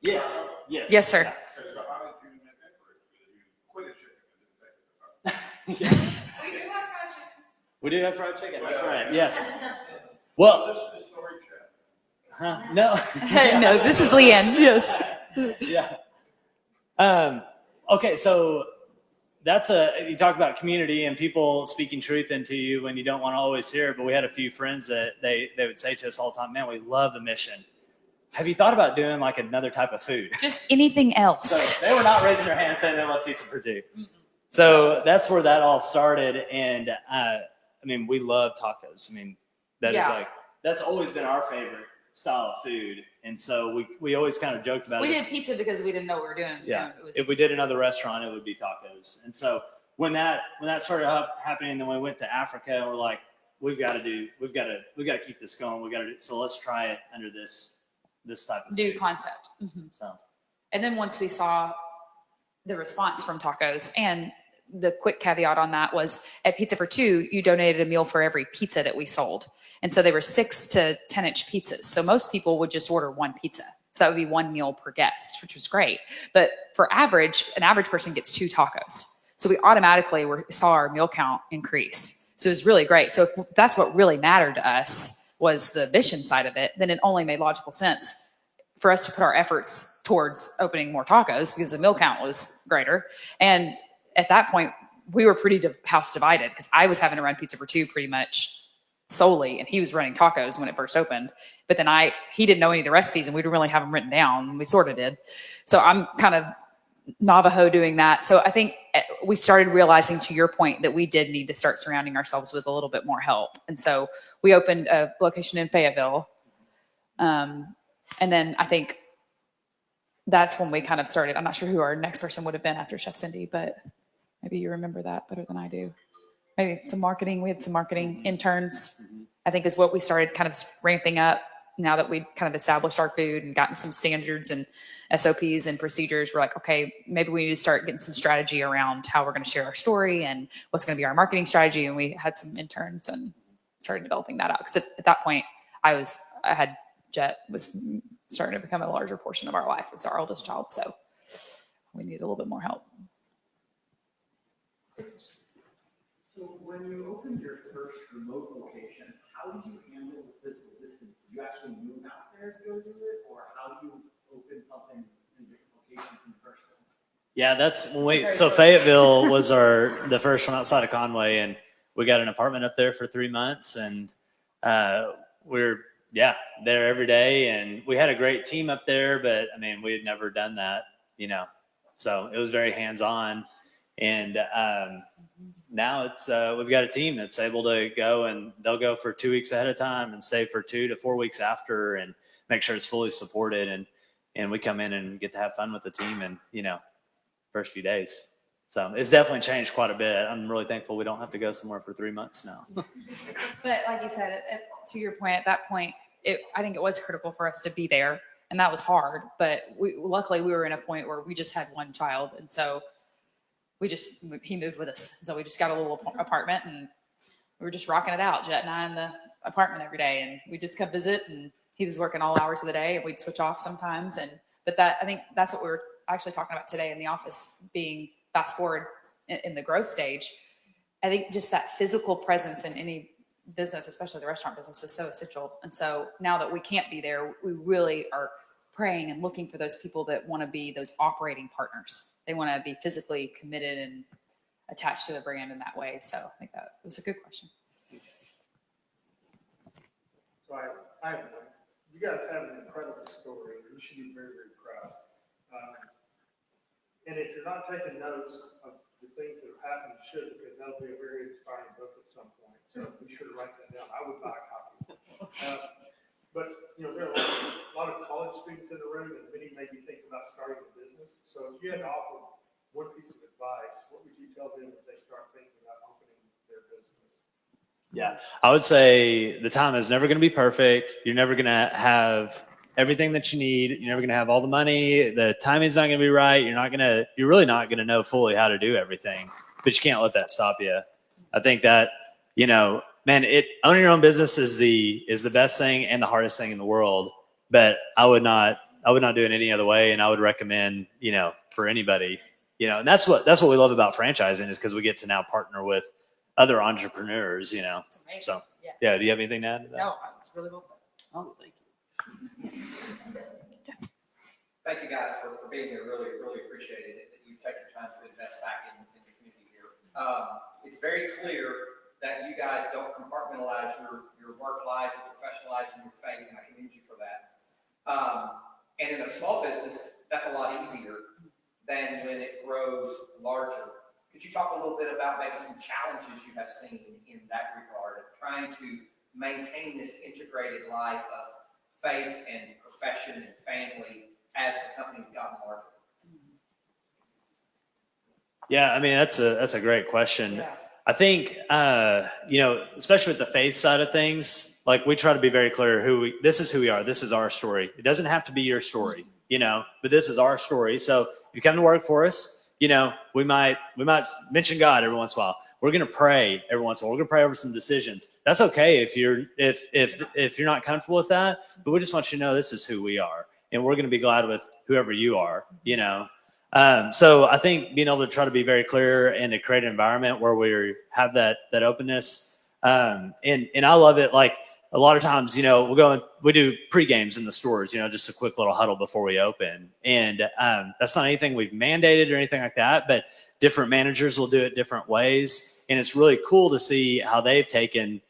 Speaker 2: Yes. Yes.
Speaker 4: Yes, sir.
Speaker 5: So how did you make that break? You quit a chicken and didn't take it.
Speaker 2: We do have fried chicken. That's right. Yes. Well,
Speaker 5: This is story chef.
Speaker 2: huh? No.
Speaker 4: No, this is Leanne. Yes.
Speaker 2: Yeah. Okay, so that's you talk about community and people speaking truth into you when you don't want to always hear it. But we had a few friends that they would say to us all the time, "Man, we love the mission. Have you thought about doing like another type of food?"
Speaker 4: Just anything else.
Speaker 2: So they were not raising their hands saying they love pizza for two. So that's where that all started. And I mean, we love tacos. I mean, that is like, that's always been our favorite style of food. And so we always kind of joked about it.
Speaker 4: We did pizza because we didn't know what we were doing.
Speaker 2: Yeah. If we did another restaurant, it would be tacos. And so when that started happening, then we went to Africa and we're like, we've got to keep this going. So let's try it under this type of
Speaker 4: new
Speaker 2: food.
Speaker 4: concept. Mm-hmm.
Speaker 2: So,
Speaker 4: and then once we saw the response from tacos, and the quick caveat on that was at Pizza for Two, you donated a meal for every pizza that we sold. And so they were 6 to 10-inch pizzas. So most people would just order one pizza. So that would be one meal per guest, which was great. But for an average person gets 2 tacos. So we automatically saw our meal count increase. So it was really great. So if that's what really mattered to us was the mission side of it, then it only made logical sense for us to put our efforts towards opening more tacos because the meal count was greater. And at that point, we were pretty house divided because I was having to run Pizza for Two pretty much solely, and he was running tacos when it first opened. But then he didn't know any of the recipes, and we didn't really have them written down. We sort of did. So I'm kind of Navajo doing that. So I think we started realizing, to your point, that we did need to start surrounding ourselves with a little bit more help. And so we opened a location in Fayetteville. And then I think that's when we kind of started. I'm not sure who our next person would have been after Chef Cindy, but maybe you remember that better than I do. Maybe some marketing. We had some marketing interns, I think, is what we started kind of ramping up now that we'd kind of established our food and gotten some standards and SOPs and procedures. We're like, okay, maybe we need to start getting some strategy around how we're going to share our story and what's going to be our marketing strategy. And we had some interns and started developing that out. Because at that point, Jet was starting to become a larger portion of our life. It was our oldest child. So we needed a little bit more help.
Speaker 6: So when you opened your first remote location, how did you handle the physical distance? Did you actually move out there to go do it, or how do you open something in a different location from the first one?
Speaker 2: yeah, that's when so Fayetteville was the first one outside of Conway, and we got an apartment up there for 3 months, and we're there every day, and we had a great team up there, but I mean, we had never done that, so it was very hands-on. And now it's we've got a team that's able to go, and they'll go for 2 weeks ahead of time and stay for 2 to 4 weeks after, and make sure it's fully supported. And and we come in and get to have fun with the team and, first few days. So it's definitely changed quite a bit. I'm really thankful we don't have to go somewhere for 3 months now.
Speaker 4: But like you said, to your point, at that point, I think it was critical for us to be there, and that was hard. But luckily we were in a point where we just had one child, and so he moved with us. So we just got a little apartment, and we were just rocking it out, Jet and I in the apartment every day, and we just come visit. And he was working all hours of the day, and we'd switch off sometimes. But I think that's what we were actually talking about today in the office, being fast forward in the growth stage. I think just that physical presence in any business, especially the restaurant business, is so essential. And so now that we can't be there, we really are praying and looking for those people that want to be those operating partners. They want to be physically committed and attached to the brand in that way. So I think that was a good question.
Speaker 7: So I have one. You guys have an incredible story. You should be very, very proud. And if you're not taking notes of the things that have happened, you should, because that'll be a very inspiring book at some point. So be sure to write that down. I would buy a copy. But there are a lot of college students in the room, and many may be thinking about starting a business. So if you had to offer one piece of advice, what would you tell them as they start thinking about opening their business?
Speaker 2: Yeah, I would say the time is never going to be perfect. You're never going to have everything that you need. You're never going to have all the money. The timing's not going to be right. You're really not going to know fully how to do everything, but you can't let that stop you. I think that, man, owning your own business is the best thing and the hardest thing in the world, but I would not do it any other way. And I would recommend, for anybody, and that's what we love about franchising, is because we get to now partner with other entrepreneurs,
Speaker 4: It's amazing.
Speaker 2: So
Speaker 4: Yeah.
Speaker 2: do you have anything to add to that?
Speaker 4: No, it's really well done.
Speaker 2: Oh, thank you.
Speaker 8: Thank you guys for being here. Really, really appreciate it that you take your time to invest back in the community here. It's very clear that you guys don't compartmentalize your work life, your professional life, and your faith, and I commend you for that. And in a small business, that's a lot easier than when it grows larger. Could you talk a little bit about maybe some challenges you have seen in that regard of trying to maintain this integrated life of faith and profession and family as the company's gotten larger?
Speaker 2: Yeah, I mean, that's a great question.
Speaker 4: Yeah.
Speaker 2: I think, especially with the faith side of things, like we try to be very clear this is who we are. This is our story. It doesn't have to be your story, but this is our story. So if you come to work for us, we might mention God every once in a while. We're going to pray every once in a while. We're going to pray over some decisions. That's okay if you're not comfortable with that, but we just want you to know this is who we are, and we're going to be glad with whoever you are, So I think being able to try to be very clear and to create an environment where we have that openness, and I love it. Like a lot of times, we do pre-games in the stores, just a quick little huddle before we open. And that's not anything we've mandated or anything like that, but different managers will do it different ways. And it's really cool to see how they've taken,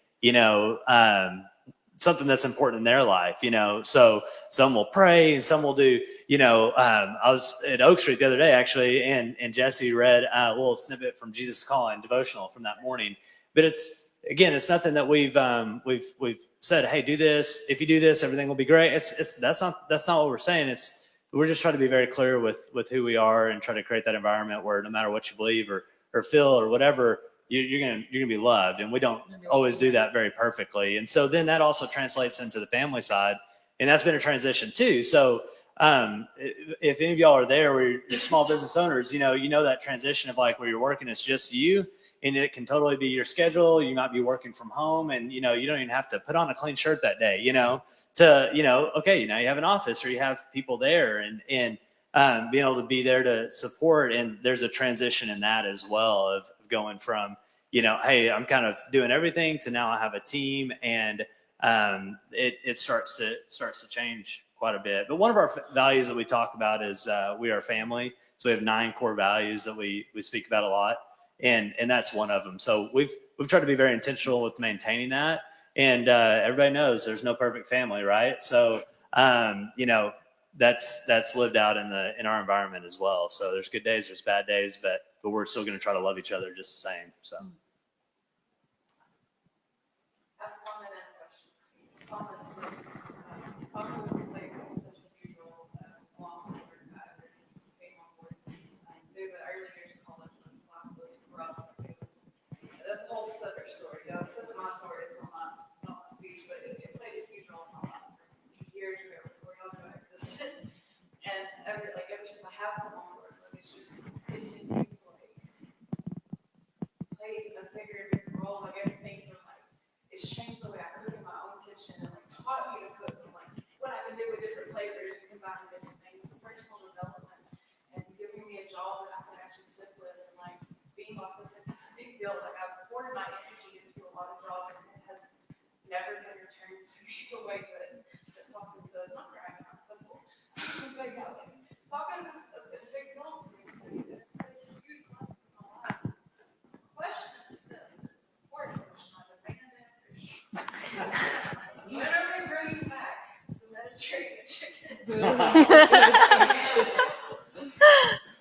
Speaker 2: something that's important in their life, so some will pray and some will do, I was at Oak Street the other day actually, and Jesse read a little snippet from Jesus Calling devotional from that morning. But it's nothing that we've said, hey, do this. If you do this, everything will be great. That's not what we're saying. We're just trying to be very clear with who we are and try to create that environment where no matter what you believe or feel or whatever, you're gonna be loved. And we don't always do that very perfectly. And so then that also translates into the family side, and that's been a transition too. So if any of y'all are there where you're small business owners, you know that transition of like where you're working, it's just you. And it can totally be your schedule. You might be working from home, and you don't even have to put on a clean shirt that day. Okay, you have an office or you have people there, and being able to be there to support. And there's a transition in that as well of going from hey, I'm kind of doing everything to now I have a team, and it starts to change quite a bit. But one of our values that we talk about is we are family. So we have 9 core values that we speak about a lot. And that's one of them. So we've tried to be very intentional with maintaining that. And everybody knows there's no perfect family, right? So that's lived out in our environment as well. So there's good days, there's bad days, but we're still going to try to love each other just the same. So.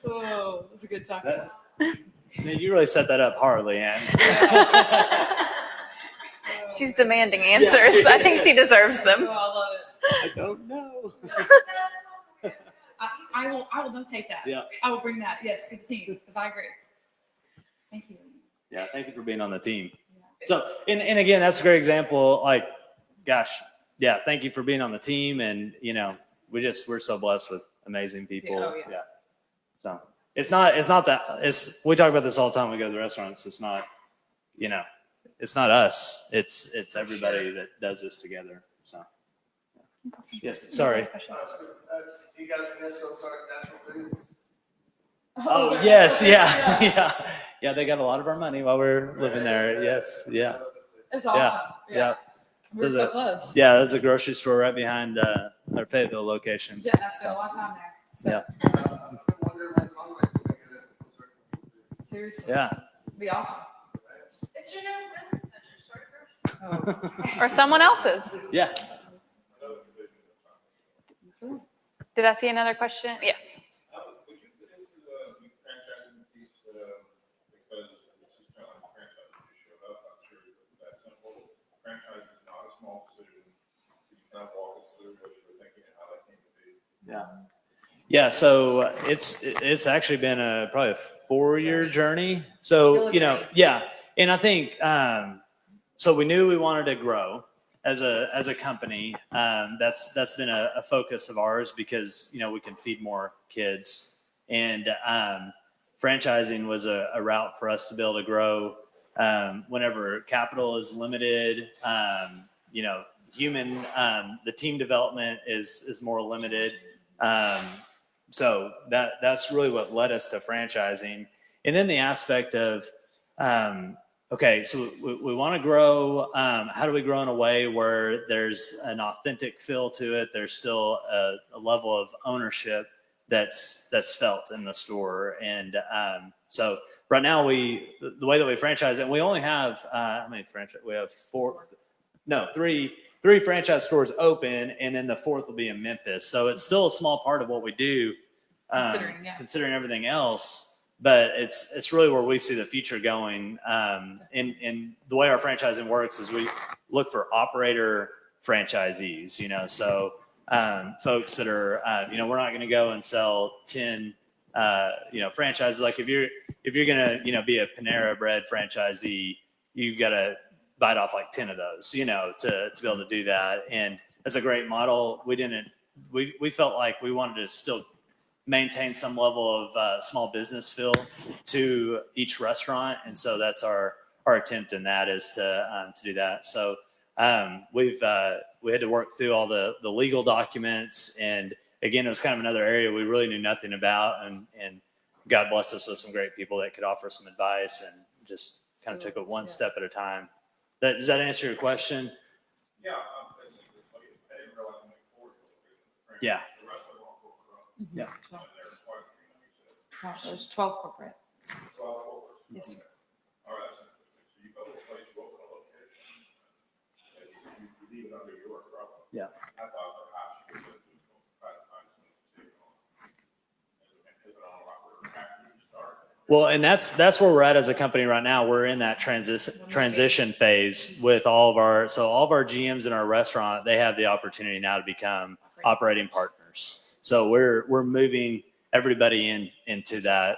Speaker 4: Oh, that's a good time.
Speaker 2: Man, you really set that up hard, Leanne.
Speaker 3: She's demanding answers. I think she deserves them.
Speaker 4: Oh, I love it.
Speaker 2: I don't know.
Speaker 4: I will notate that.
Speaker 2: Yeah.
Speaker 4: I will bring that, yes, to the team, because I agree. Thank you.
Speaker 2: Yeah, thank you for being on the team. So, and again, that's a great example. Like, gosh, yeah, thank you for being on the team. And, you know, we're so blessed with amazing people.
Speaker 4: Yeah, oh, yeah.
Speaker 2: So it's not that, we talk about this all the time when we go to the restaurants. It's not, you know, it's not us. It's everybody that does this together. So, yes, sorry.
Speaker 9: You guys miss some sort of natural foods?
Speaker 2: Oh, yes, yeah. Yeah, they got a lot of our money while we're living there. Yes, yeah.
Speaker 4: It's awesome.
Speaker 2: Yeah.
Speaker 4: We're
Speaker 2: So
Speaker 4: so close.
Speaker 2: Yeah, there's a grocery store right behind our Fayetteville location.
Speaker 4: Yeah, I spent a lot of time there. So,
Speaker 2: Yeah.
Speaker 9: I've been wondering when Conway's gonna get it.
Speaker 4: seriously.
Speaker 2: Yeah.
Speaker 4: It'd be awesome.
Speaker 1: It's your new business venture,
Speaker 3: Or someone else's.
Speaker 2: Yeah.
Speaker 3: Did I see another question? Yes.
Speaker 5: Would you get into the franchising piece, because this is kind of like franchise just showed up, I'm sure it was that simple. Franchise is not a small decision. Could you kind of walk us through what you were thinking and how that came to be?
Speaker 2: Yeah. So it's actually been probably a 4-year journey. So,
Speaker 4: Still a journey.
Speaker 2: yeah. And I think, so we knew we wanted to grow as a company. That's been a focus of ours because, you know, we can feed more kids, and franchising was a route for us to be able to grow whenever capital is limited. You know, the team development is more limited. So that's really what led us to franchising. And then the aspect of, okay, so we want to grow. How do we grow in a way where there's an authentic feel to it? There's still a level of ownership that's felt in the store. And so right now the way that we franchise it, we only have, how many franchise? We have three franchise stores open, and then the fourth will be in Memphis. So it's still a small part of what we do, considering everything else. But it's really where we see the future going. And the way our franchising works is we look for operator franchisees, you know, so folks that are, you know, we're not going to go and sell 10, you know, franchises. Like if you're going to, you know, be a Panera Bread franchisee, you've got to bite off like 10 of those, you know, to be able to do that. And that's a great model. We felt like we wanted to still maintain some level of small business feel to each restaurant. And so that's our attempt in that is to do that. So we had to work through all the legal documents. And again, it was kind of another area we really knew nothing about. And God blessed us with some great people that could offer some advice, and just kind of took it one step at a time. Does that answer your question?
Speaker 5: Yeah, basically, I didn't realize how many forward locations.
Speaker 2: Yeah.
Speaker 5: The rest of them are corporate.
Speaker 2: Yeah.
Speaker 5: And they're quite a few, like you said.
Speaker 4: Gosh, there's 12 corporate.
Speaker 5: 12 corporate.
Speaker 4: Yes, sir.
Speaker 5: All right, that's interesting. So you go to a place, you open a location, and you leave it under your umbrella.
Speaker 2: Yeah.
Speaker 5: I thought perhaps you could just try to find something to take on. And put it on after you start.
Speaker 2: Well, and that's where we're at as a company right now. We're in that transition phase with all of our GMs in our restaurant. They have the opportunity now to become operating partners. So we're moving everybody into that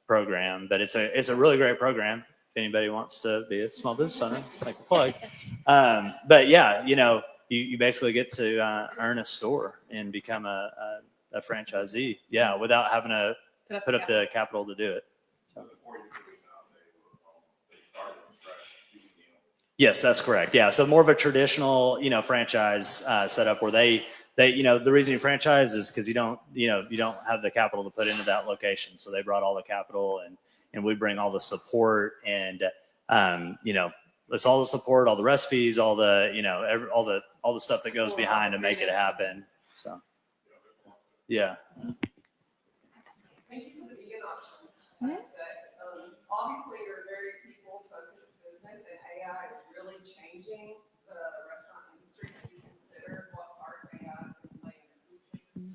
Speaker 2: program. But it's a really great program. If anybody wants to be a small business owner, make a plug. But yeah, you know, you basically get to earn a store and become a franchisee. Yeah, without having to put up the capital to do it. So. Yes, that's correct. Yeah, so more of a traditional, you know, franchise setup where they, you know, the reason you franchise is because you don't have the capital to put into that location. So they brought all the capital, and we bring all the support, and you know, it's all the support, all the recipes, all the, you know, all the stuff that goes behind to make it happen. So, yeah.
Speaker 10: Thank you for the vegan options. I'd say. Obviously, you're a very people-focused business, and AI is really changing the restaurant industry. Do you consider what part AI is going to play in the future?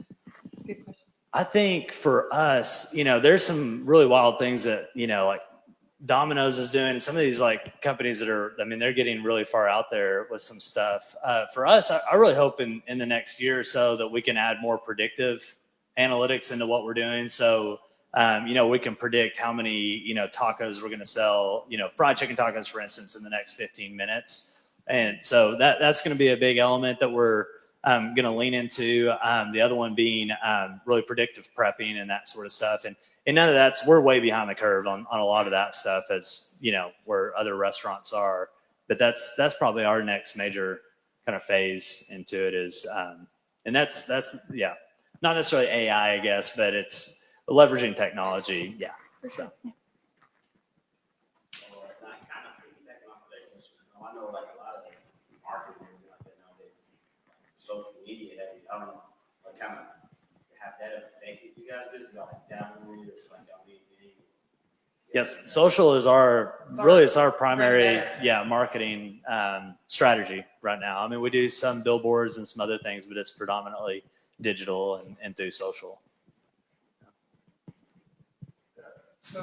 Speaker 2: I think for us, there's some really wild things that, like Domino's is doing, and some of these like companies that are, I mean, they're getting really far out there with some stuff. For us, I really hope in the next year or so that we can add more predictive analytics into what we're doing. So, we can predict how many, tacos we're going to sell, fried chicken tacos, for instance, in the next 15 minutes. And so that's going to be a big element that we're going to lean into. The other one being really predictive prepping and that sort of stuff. And none of that's, we're way behind the curve on a lot of that stuff, as where other restaurants are. But that's probably our next major kind of phase into it is, and that's yeah, not necessarily AI, I guess, but it's leveraging technology. Yeah. So.
Speaker 11: I know like a lot of marketing like that nowadays, social media heavy. I don't know what kind of have that affected you guys? This is like downward, it's like
Speaker 2: Yes, social is it's our primary marketing strategy right now. I mean, we do some billboards and some other things, but it's predominantly digital and through social.
Speaker 9: So,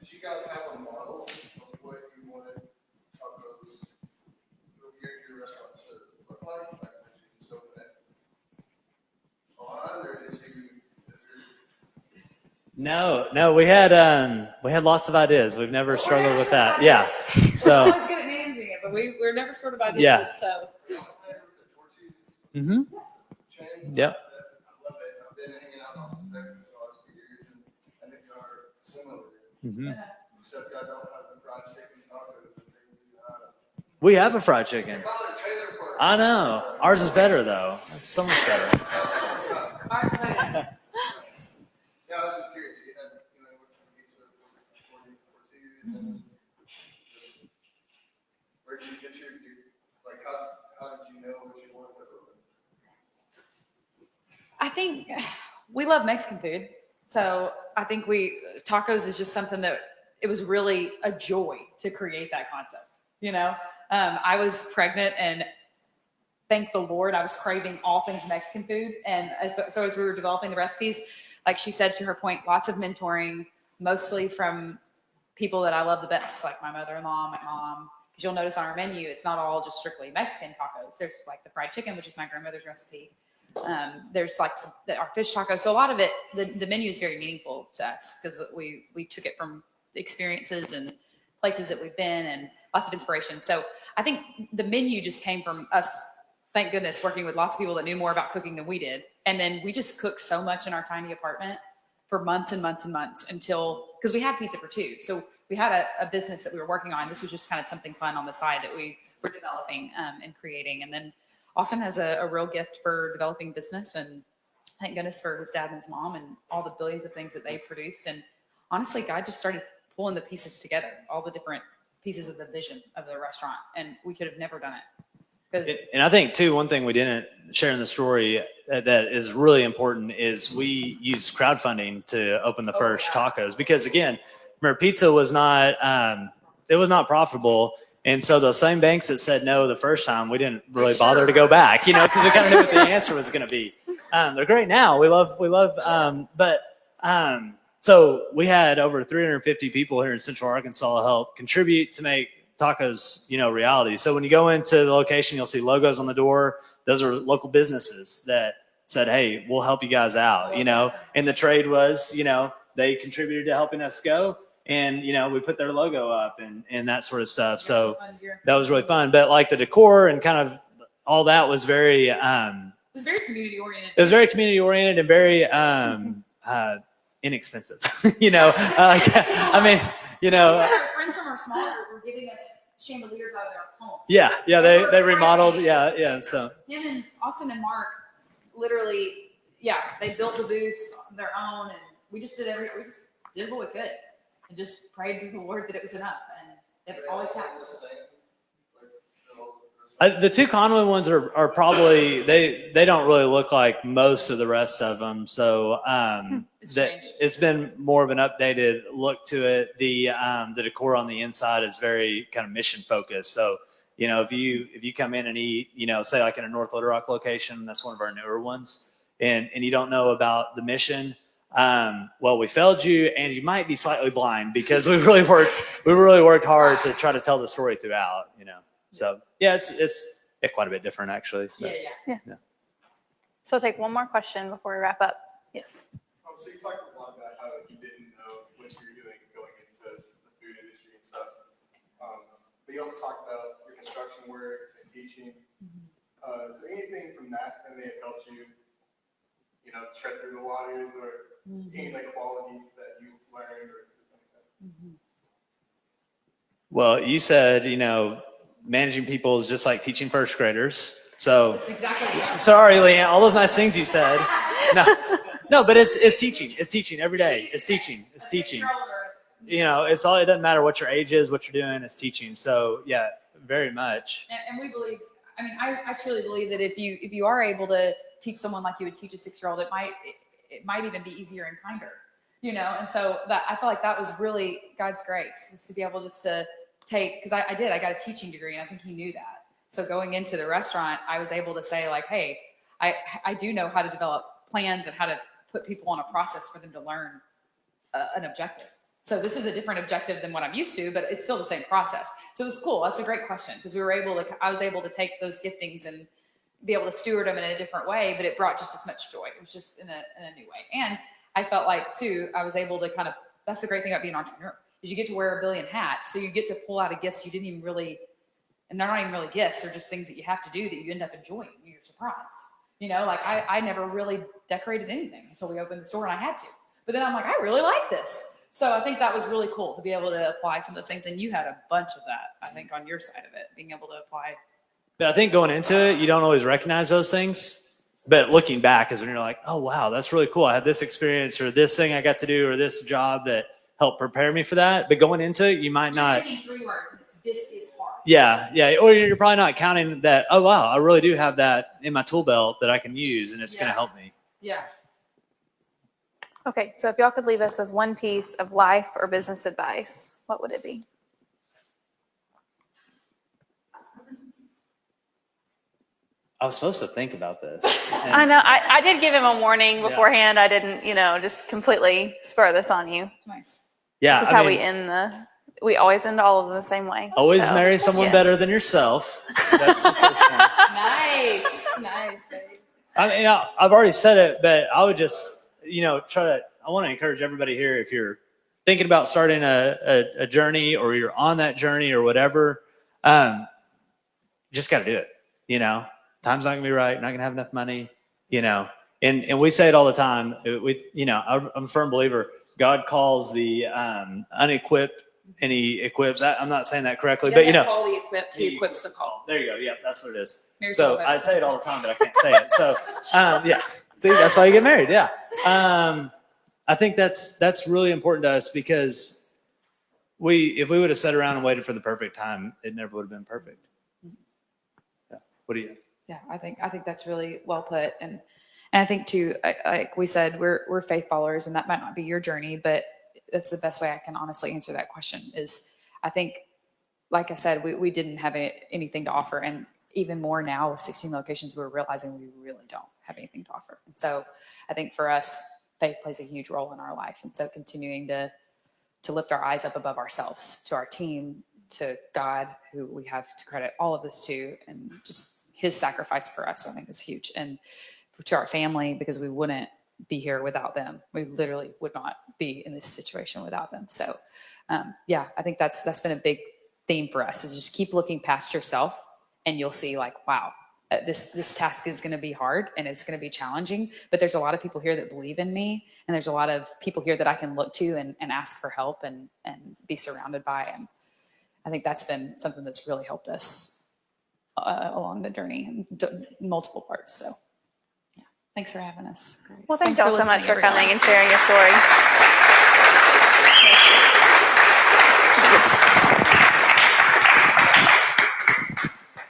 Speaker 9: do you guys have a model of what you want tacos, your restaurant to look like? Like, did you just open it on, or is there?
Speaker 2: No, we had lots of ideas. We've never struggled with that. Yeah. So
Speaker 4: We're always good at managing it, but we're never short of ideas.
Speaker 2: Yeah.
Speaker 4: So.
Speaker 2: Mm-hmm. Yep.
Speaker 9: I love it. I've been hanging out in Austin, Texas the last few years, and I think they are similar.
Speaker 2: Mm-hmm.
Speaker 9: Except I don't have the fried chicken tacos, but they do.
Speaker 2: We have a fried chicken.
Speaker 9: They call it trailer park.
Speaker 2: I know. Ours is better though. It's so much better.
Speaker 9: Yeah, I was just curious. You had, with the pizza for two, and then just where did you get your like? How did you know what you wanted to open?
Speaker 4: I think we love Mexican food. So I think tacos is just something that it was really a joy to create that concept. I was pregnant and thank the Lord, I was craving all things Mexican food. And as we were developing the recipes, like she said, to her point, lots of mentoring, mostly from people that I love the best, like my mother-in-law, my mom. Because you'll notice on our menu, it's not all just strictly Mexican tacos. There's like the fried chicken, which is my grandmother's recipe. There's like our fish tacos. So a lot of it, the menu is very meaningful to us because we took it from experiences and places that we've been and lots of inspiration. So I think the menu just came from us, thank goodness, working with lots of people that knew more about cooking than we did. And then we just cooked so much in our tiny apartment for months and months and months because we had pizza for two. So we had a business that we were working on. This was just kind of something fun on the side that we were developing and creating. And then Austin has a real gift for developing business, and thank goodness for his dad and his mom and all the billions of things that they produced. And honestly, God just started pulling the pieces together, all the different pieces of the vision of the restaurant, and we could have never done it.
Speaker 2: And I think too, one thing we didn't share in the story that is really important is we used crowdfunding to open the first tacos because again, remember pizza was not it was not profitable. And so those same banks that said no the first time, we didn't really bother to go back, because we kind of knew what the answer was going to be. They're great now. We love, so we had over 350 people here in Central Arkansas help contribute to make tacos, reality. So when you go into the location, you'll see logos on the door. Those are local businesses that said, hey, we'll help you guys out, and the trade was, they contributed to helping us go. And, we put their logo up and that sort of stuff. So that was really fun. But like the decor and kind of all that was very,
Speaker 4: it was very community oriented.
Speaker 2: It was very community oriented and very inexpensive, our
Speaker 4: friends from our small group were giving us chandeliers out of their homes.
Speaker 2: Yeah. They remodeled. Yeah. So
Speaker 4: him and Austin and Mark literally, they built the booths on their own, and we just did what we could. And just prayed to the Lord that it was enough, and it always happens.
Speaker 2: The two Conway ones are probably they don't really look like most of the rest of them. So it's been more of an updated look to it. The decor on the inside is very kind of mission focused. So if you come in and eat, say like in a North Little Rock location, that's one of our newer ones. and you don't know about the mission, well, we failed you, and you might be slightly blind because we really worked hard to try to tell the story throughout, So yeah, it's quite a bit different actually. But,
Speaker 3: Yeah. So I'll take one more question before we wrap up. Yes.
Speaker 9: So you talked a lot about how you didn't know what you were doing going into the food industry and stuff. But you also talked about your construction work and teaching. Is there anything from that may have helped you, tread through the waters, or any qualities that you learned or anything like that?
Speaker 2: Well, you said, managing people is just like teaching first graders. So sorry, Leanne, all those nice things you said. No, but it's teaching. It's teaching every day. It's teaching. It's all. It doesn't matter what your age is, what you're doing. It's teaching. So yeah, very much.
Speaker 4: And we believe. I mean, I truly believe that if you are able to teach someone like you would teach a 6-year-old, it might even be easier and kinder. And so that I feel like that was really God's grace, is to be able just to take, because I got a teaching degree, and I think He knew that. So going into the restaurant, I was able to say like, hey, I do know how to develop plans and how to put people on a process for them to learn an objective. So this is a different objective than what I'm used to, but it's still the same process. So it was cool. That's a great question, because I was able to take those giftings and be able to steward them in a different way, but it brought just as much joy. It was just in a new way. And I felt like too, I was able to that's the great thing about being an entrepreneur, is you get to wear a billion hats. So you get to pull out of gifts you didn't even really, and they're not even really gifts. They're just things that you have to do that you end up enjoying. You're surprised. I never really decorated anything until we opened the store, and I had to. But then I'm like, I really like this. So I think that was really cool to be able to apply some of those things. And you had a bunch of that, I think, on your side of it, being able to apply.
Speaker 2: But I think going into it, you don't always recognize those things. But looking back is when you're like, oh, wow, that's really cool. I had this experience, or this thing I got to do, or this job that helped prepare me for that. But going into it, you might not.
Speaker 4: You're thinking 3 words. This is hard.
Speaker 2: Yeah. Or you're probably not counting that, oh, wow, I really do have that in my tool belt that I can use, and it's going to help me.
Speaker 4: Yeah.
Speaker 3: Okay, so if y'all could leave us with one piece of life or business advice, what would it be?
Speaker 2: I was supposed to think about this.
Speaker 3: I know. I did give him a warning beforehand. I didn't, just completely spur this on you.
Speaker 4: It's nice.
Speaker 2: Yeah.
Speaker 3: This is how we always end all of them the same way.
Speaker 2: Always marry someone better than yourself. That's the first one.
Speaker 4: Nice, babe.
Speaker 2: I mean, I've already said it, but I would just, I want to encourage everybody here, if you're thinking about starting a journey, or you're on that journey or whatever, just got to do it. Time's not gonna be right. Not gonna have enough money, and we say it all the time. I'm a firm believer. God calls the unequipped, and He equips. I'm not saying that correctly, but
Speaker 4: call the equipped, He equips the call.
Speaker 2: There you go. Yeah, that's what it is.
Speaker 4: Married
Speaker 2: So
Speaker 4: to a
Speaker 2: I say it all the time, but I can't say it. So yeah, see, that's why you get married. Yeah, I think that's really important to us, because if we would have sat around and waited for the perfect time, it never would have been perfect. Yeah. What do you?
Speaker 4: Yeah, I think that's really well put, and I think too, like we said, we're faith followers, and that might not be your journey, but that's the best way I can honestly answer that question. Is I think, like I said, we didn't have anything to offer, and even more now with 16 locations, we're realizing we really don't have anything to offer. And so I think for us, faith plays a huge role in our life, and so continuing to lift our eyes up above ourselves, to our team, to God, who we have to credit all of this to, and just His sacrifice for us, I think, is huge. And to our family, because we wouldn't be here without them. We literally would not be in this situation without them. So I think that's been a big theme for us, is just keep looking past yourself, and you'll see like, wow, this task is going to be hard, and it's going to be challenging, but there's a lot of people here that believe in me, and there's a lot of people here that I can look to and ask for help and be surrounded by. And I think that's been something that's really helped us along the journey in multiple parts. So yeah, thanks for having us. Grace.
Speaker 3: Well, thank
Speaker 4: Thanks
Speaker 3: y'all so much for
Speaker 4: listening,
Speaker 3: coming and sharing your story.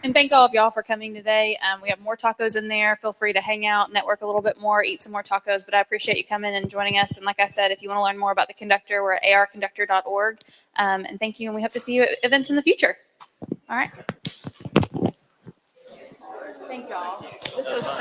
Speaker 3: And thank all of y'all for coming today. We have more tacos in there. Feel free to hang out, network a little bit more, eat some more tacos. But I appreciate you coming and joining us. And like I said, if you want to learn more about the Conductor, we're at arconductor.org. And thank you. And we hope to see you at events in the future. All right. Thank y'all. This was so